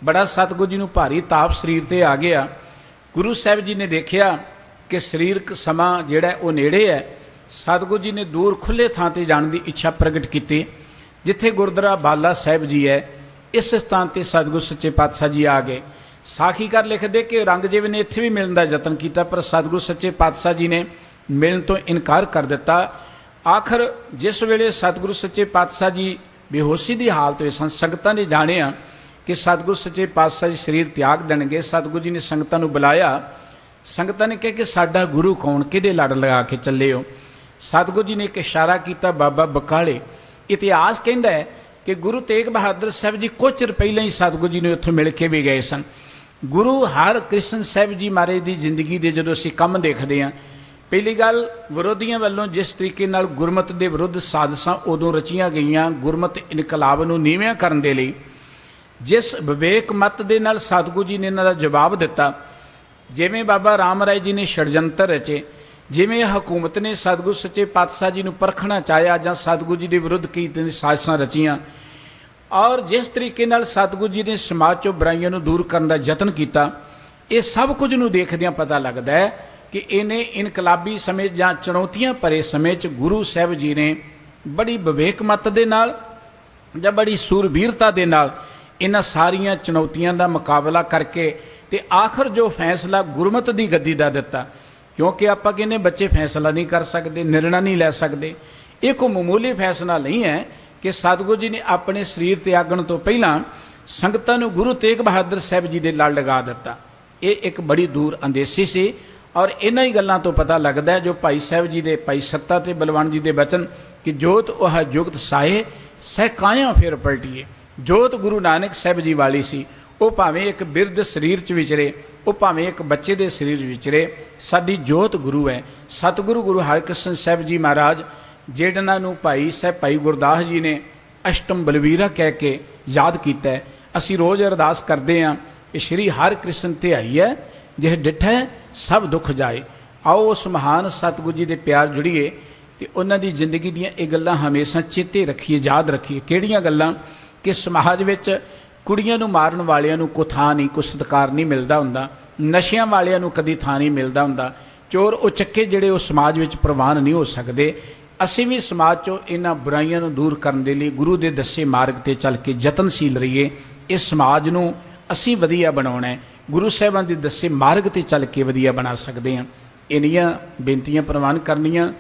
ਬੜਾ ਸਤਿਗੁਰੂ ਜੀ ਨੂੰ ਭਾਰੀ ਤਾਪ ਸਰੀਰ 'ਤੇ ਆ ਗਿਆ। ਗੁਰੂ ਸਾਹਿਬ ਜੀ ਨੇ ਦੇਖਿਆ ਕਿ ਸਰੀਰਕ ਸਮਾਂ ਜਿਹੜਾ ਉਹ ਨੇੜੇ ਹੈ। ਸਤਿਗੁਰੂ ਜੀ ਨੇ ਦੂਰ ਖੁੱਲ੍ਹੇ ਥਾਂ 'ਤੇ ਜਾਣ ਦੀ ਇੱਛਾ ਪ੍ਰਗਟ ਕੀਤੀ, ਜਿੱਥੇ ਗੁਰਦੁਆਰਾ ਬਾਲਾ ਸਾਹਿਬ ਜੀ ਹੈ। ਇਸ ਸਥਾਨ 'ਤੇ ਸਤਿਗੁਰੂ ਸੱਚੇ ਪਾਤਸ਼ਾਹ ਜੀ ਆ ਗਏ। ਸਾਖੀਕਾਰ ਲਿਖਦੇ ਕਿ ਔਰੰਗਜ਼ੇਬ ਨੇ ਇੱਥੇ ਵੀ ਮਿਲਣ ਦਾ ਯਤਨ ਕੀਤਾ, ਪਰ ਸਤਿਗੁਰੂ ਸੱਚੇ ਪਾਤਸ਼ਾਹ ਜੀ ਨੇ ਮਿਲਣ ਤੋਂ ਇਨਕਾਰ ਕਰ ਦਿੱਤਾ। ਆਖਰ ਜਿਸ ਵੇਲੇ ਸਤਿਗੁਰੂ ਸੱਚੇ ਪਾਤਸ਼ਾਹ ਜੀ ਬੇਹੋਸ਼ੀ ਦੀ ਹਾਲਤ ਵਿੱਚ ਸਨ, ਸੰਗਤਾਂ ਨੇ ਜਾਣਿਆ ਕਿ ਸਤਿਗੁਰੂ ਸੱਚੇ ਪਾਤਸ਼ਾਹ ਜੀ ਸਰੀਰ ਤਿਆਗ ਦੇਣਗੇ। ਸਤਿਗੁਰੂ ਜੀ ਨੇ ਸੰਗਤਾਂ ਨੂੰ ਬੁਲਾਇਆ। ਸੰਗਤਾਂ ਨੇ ਕਿਹਾ ਕਿ ਸਾਡਾ ਗੁਰੂ ਕੌਣ, ਕਿਹਦੇ ਲੜ ਲਗਾ ਕੇ ਚੱਲੇ ਹੋ? ਸਤਿਗੁਰੂ ਜੀ ਨੇ ਇੱਕ ਇਸ਼ਾਰਾ ਕੀਤਾ, ਬਾਬਾ ਬਕਾਲੇ। ਇਤਿਹਾਸ ਕਹਿੰਦਾ ਹੈ ਕਿ ਗੁਰੂ ਤੇਗ ਬਹਾਦਰ ਸਾਹਿਬ ਜੀ ਕੁਝ ਚਿਰ ਪਹਿਲਾਂ ਹੀ ਸਤਿਗੁਰੂ ਜੀ ਨੂੰ ਉੱਥੋਂ ਮਿਲ ਕੇ ਵੀ ਗਏ ਸਨ। ਗੁਰੂ ਹਰਕ੍ਰਿਸ਼ਨ ਸਾਹਿਬ ਜੀ ਮਹਾਰਾਜ ਦੀ ਜ਼ਿੰਦਗੀ ਦੇ ਜਦੋਂ ਅਸੀਂ ਕੰਮ ਦੇਖਦੇ ਹਾਂ, ਪਹਿਲੀ ਗੱਲ ਵਿਰੋਧੀਆਂ ਵੱਲੋਂ ਜਿਸ ਤਰੀਕੇ ਨਾਲ ਗੁਰਮਤਿ ਦੇ ਵਿਰੁੱਧ ਸਾਜ਼ਿਸ਼ਾਂ ਉਦੋਂ ਰਚੀਆਂ ਗਈਆਂ, ਗੁਰਮਤਿ ਇਨਕਲਾਬ ਨੂੰ ਨੀਵਿਆਂ ਕਰਨ ਦੇ ਲਈ, ਜਿਸ ਵਿਵੇਕ ਮਤ ਦੇ ਨਾਲ ਸਤਿਗੁਰੂ ਜੀ ਨੇ ਇਹਨਾਂ ਦਾ ਜਵਾਬ ਦਿੱਤਾ, ਜਿਵੇਂ ਬਾਬਾ ਰਾਮ ਰਾਏ ਜੀ ਨੇ ਛੜਯੰਤਰ ਰਚੇ, ਜਿਵੇਂ ਹਕੂਮਤ ਨੇ ਸਤਿਗੁਰੂ ਸੱਚੇ ਪਾਤਸ਼ਾਹ ਜੀ ਨੂੰ ਪਰਖਣਾ ਚਾਹਿਆ ਜਾਂ ਸਤਿਗੁਰੂ ਜੀ ਦੇ ਵਿਰੁੱਧ ਕਈ ਸਾਜ਼ਿਸ਼ਾਂ ਰਚੀਆਂ, ਔਰ ਜਿਸ ਤਰੀਕੇ ਨਾਲ ਸਤਿਗੁਰੂ ਜੀ ਨੇ ਸਮਾਜ 'ਚੋਂ ਬੁਰਾਈਆਂ ਨੂੰ ਦੂਰ ਕਰਨ ਦਾ ਯਤਨ ਕੀਤਾ, ਇਹ ਸਭ ਕੁਝ ਨੂੰ ਦੇਖਦਿਆਂ ਪਤਾ ਲੱਗਦਾ ਹੈ ਕਿ ਇਹਨੇ ਇਨਕਲਾਬੀ ਸਮੇਂ ਜਾਂ ਚੁਣੌਤੀਆਂ ਭਰੇ ਸਮੇਂ 'ਚ ਗੁਰੂ ਸਾਹਿਬ ਜੀ ਨੇ ਬੜੀ ਵਿਵੇਕ ਮਤ ਦੇ ਨਾਲ ਜਾਂ ਬੜੀ ਸੂਰਬੀਰਤਾ ਦੇ ਨਾਲ ਇਹਨਾਂ ਸਾਰੀਆਂ ਚੁਣੌਤੀਆਂ ਦਾ ਮੁਕਾਬਲਾ ਕਰਕੇ ਤੇ ਆਖਰ ਜੋ ਫੈਸਲਾ ਗੁਰਮਤਿ ਦੀ ਗੱਦੀ ਦਾ ਦਿੱਤਾ। ਕਿਉਂਕਿ ਆਪਾਂ ਕਹਿੰਦੇ ਬੱਚੇ ਫੈਸਲਾ ਨਹੀਂ ਕਰ ਸਕਦੇ, ਨਿਰਣਾ ਨਹੀਂ ਲੈ ਸਕਦੇ। ਇਹ ਕੋਈ ਮਾਮੂਲੀ ਫੈਸਲਾ ਨਹੀਂ ਹੈ ਕਿ ਸਤਿਗੁਰੂ ਜੀ ਨੇ ਆਪਣੇ ਸਰੀਰ ਤਿਆਗਣ ਤੋਂ ਪਹਿਲਾਂ ਸੰਗਤਾਂ ਨੂੰ ਗੁਰੂ ਤੇਗ ਬਹਾਦਰ ਸਾਹਿਬ ਜੀ ਦੇ ਲੜ ਲਗਾ ਦਿੱਤਾ। ਇਹ ਇੱਕ ਬੜੀ ਦੂਰ ਅੰਦੇਸ਼ੀ ਸੀ। ਔਰ ਇਹਨਾਂ ਹੀ ਗੱਲਾਂ ਤੋਂ ਪਤਾ ਲੱਗਦਾ ਹੈ ਜੋ ਭਾਈ ਸਾਹਿਬ ਜੀ ਦੇ, ਭਾਈ ਸੱਤਾ ਤੇ ਬਲਵੰਤ ਜੀ ਦੇ ਬਚਨ ਕਿ ਜੋਤ ਉਹ ਜੁਗਤ ਸਾਏ ਸਹਿ ਕਾਇਆ ਫਿਰ ਪਲਟੀਏ। ਜੋਤ ਗੁਰੂ ਨਾਨਕ ਸਾਹਿਬ ਜੀ ਵਾਲੀ ਸੀ, ਉਹ ਭਾਵੇਂ ਇੱਕ ਬਿਰਧ ਸਰੀਰ 'ਚ ਵਿਚਰੇ, ਉਹ ਭਾਵੇਂ ਇੱਕ ਬੱਚੇ ਦੇ ਸਰੀਰ 'ਚ ਵਿਚਰੇ, ਸਾਡੀ ਜੋਤ ਗੁਰੂ ਹੈ। ਸਤਿਗੁਰੂ ਗੁਰੂ ਹਰਿਕ੍ਰਿਸ਼ਨ ਸਾਹਿਬ ਜੀ ਮਹਾਰਾਜ, ਜਿਹਨਾਂ ਨੂੰ ਭਾਈ ਸਾਹਿਬ ਭਾਈ ਗੁਰਦਾਸ ਜੀ ਨੇ ਅਸ਼ਟਮ ਬਲਵੀਰਾ ਕਹਿ ਕੇ ਯਾਦ ਕੀਤਾ ਹੈ। ਅਸੀਂ ਰੋਜ਼ ਅਰਦਾਸ ਕਰਦੇ ਹਾਂ ਕਿ ਸ਼੍ਰੀ ਹਰਿਕ੍ਰਿਸ਼ਨ ਧਿਆਈ ਹੈ, ਜਿਹ ਡਿਠੈ ਸਭ ਦੁੱਖ ਜਾਏ। ਆਓ ਉਸ ਮਹਾਨ ਸਤਿਗੁਰੂ ਜੀ ਦੇ ਪਿਆਰ ਜੁੜੀਏ ਤੇ ਉਹਨਾਂ ਦੀ ਜ਼ਿੰਦਗੀ ਦੀਆਂ ਇਹ ਗੱਲਾਂ ਹਮੇਸ਼ਾ ਚੇਤੇ ਰੱਖੀਏ, ਯਾਦ ਰੱਖੀਏ। ਕਿਹੜੀਆਂ ਗੱਲਾਂ? ਕਿ ਸਮਾਜ ਵਿੱਚ ਕੁੜੀਆਂ ਨੂੰ ਮਾਰਨ ਵਾਲਿਆਂ ਨੂੰ ਕੋਈ ਥਾਂ ਨਹੀਂ, ਕੋਈ ਸਤਿਕਾਰ ਨਹੀਂ ਮਿਲਦਾ ਹੁੰਦਾ, ਨਸ਼ਿਆਂ ਵਾਲਿਆਂ ਨੂੰ ਕਦੀ ਥਾਂ ਨਹੀਂ ਮਿਲਦਾ ਹੁੰਦਾ, ਚੋਰ ਉਚੱਕੇ ਜਿਹੜੇ ਉਹ ਸਮਾਜ ਵਿੱਚ ਪ੍ਰਵਾਨ ਨਹੀਂ ਹੋ ਸਕਦੇ। ਅਸੀਂ ਵੀ ਸਮਾਜ 'ਚੋਂ ਇਹਨਾਂ ਬੁਰਾਈਆਂ ਨੂੰ ਦੂਰ ਕਰਨ ਦੇ ਲਈ ਗੁਰੂ ਦੇ ਦੱਸੇ ਮਾਰਗ 'ਤੇ ਚੱਲ ਕੇ ਯਤਨਸ਼ੀਲ ਰਹੀਏ। ਇਸ ਸਮਾਜ ਨੂੰ ਅਸੀਂ ਵਧੀਆ ਬਣਾਉਣਾ ਹੈ, ਗੁਰੂ ਸਾਹਿਬਾਨ ਦੇ ਦੱਸੇ ਮਾਰਗ 'ਤੇ ਚੱਲ ਕੇ ਵਧੀਆ ਬਣਾ ਸਕਦੇ ਹਾਂ। ਇੰਨੀਆਂ ਬੇਨਤੀਆਂ ਪ੍ਰਵਾਨ ਕਰਨੀਆਂ।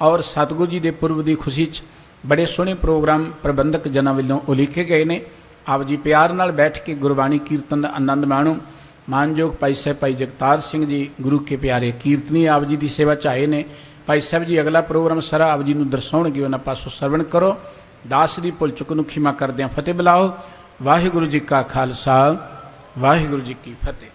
ਔਰ ਸਤਿਗੁਰੂ ਜੀ ਦੇ ਪੁਰਬ ਦੀ ਖੁਸ਼ੀ 'ਚ ਬੜੇ ਸੋਹਣੇ ਪ੍ਰੋਗਰਾਮ ਪ੍ਰਬੰਧਕ ਜਨਾਂ ਵੱਲੋਂ ਉਲੀਕੇ ਗਏ ਨੇ। ਆਪ ਜੀ ਪਿਆਰ ਨਾਲ ਬੈਠ ਕੇ ਗੁਰਬਾਣੀ ਕੀਰਤਨ ਦਾ ਆਨੰਦ ਮਾਣੋ। ਮਾਨਯੋਗ ਭਾਈ ਸਾਹਿਬ ਭਾਈ ਜਗਤਾਰ ਸਿੰਘ ਜੀ ਗੁਰੂ ਕੇ ਪਿਆਰੇ ਕੀਰਤਨੀ ਆਪ ਜੀ ਦੀ ਸੇਵਾ 'ਚ ਆਏ ਨੇ। ਭਾਈ ਸਾਹਿਬ ਜੀ ਅਗਲਾ ਪ੍ਰੋਗਰਾਮ ਸਾਰਾ ਆਪ ਜੀ ਨੂੰ ਦਰਸਾਉਣਗੇ, ਉਹਨਾਂ ਪਾਸੋਂ ਸਰਵਣ ਕਰੋ। ਦਾਸ ਦੀ ਭੁੱਲ ਚੁੱਕ ਨੂੰ ਖਿਮਾ ਕਰਦਿਆਂ ਫਤਿਹ ਬੁਲਾਓ। ਵਾਹਿਗੁਰੂ ਜੀ ਕਾ ਖਾਲਸਾ, ਵਾਹਿਗੁਰੂ ਜੀ ਕੀ ਫਤਿਹ।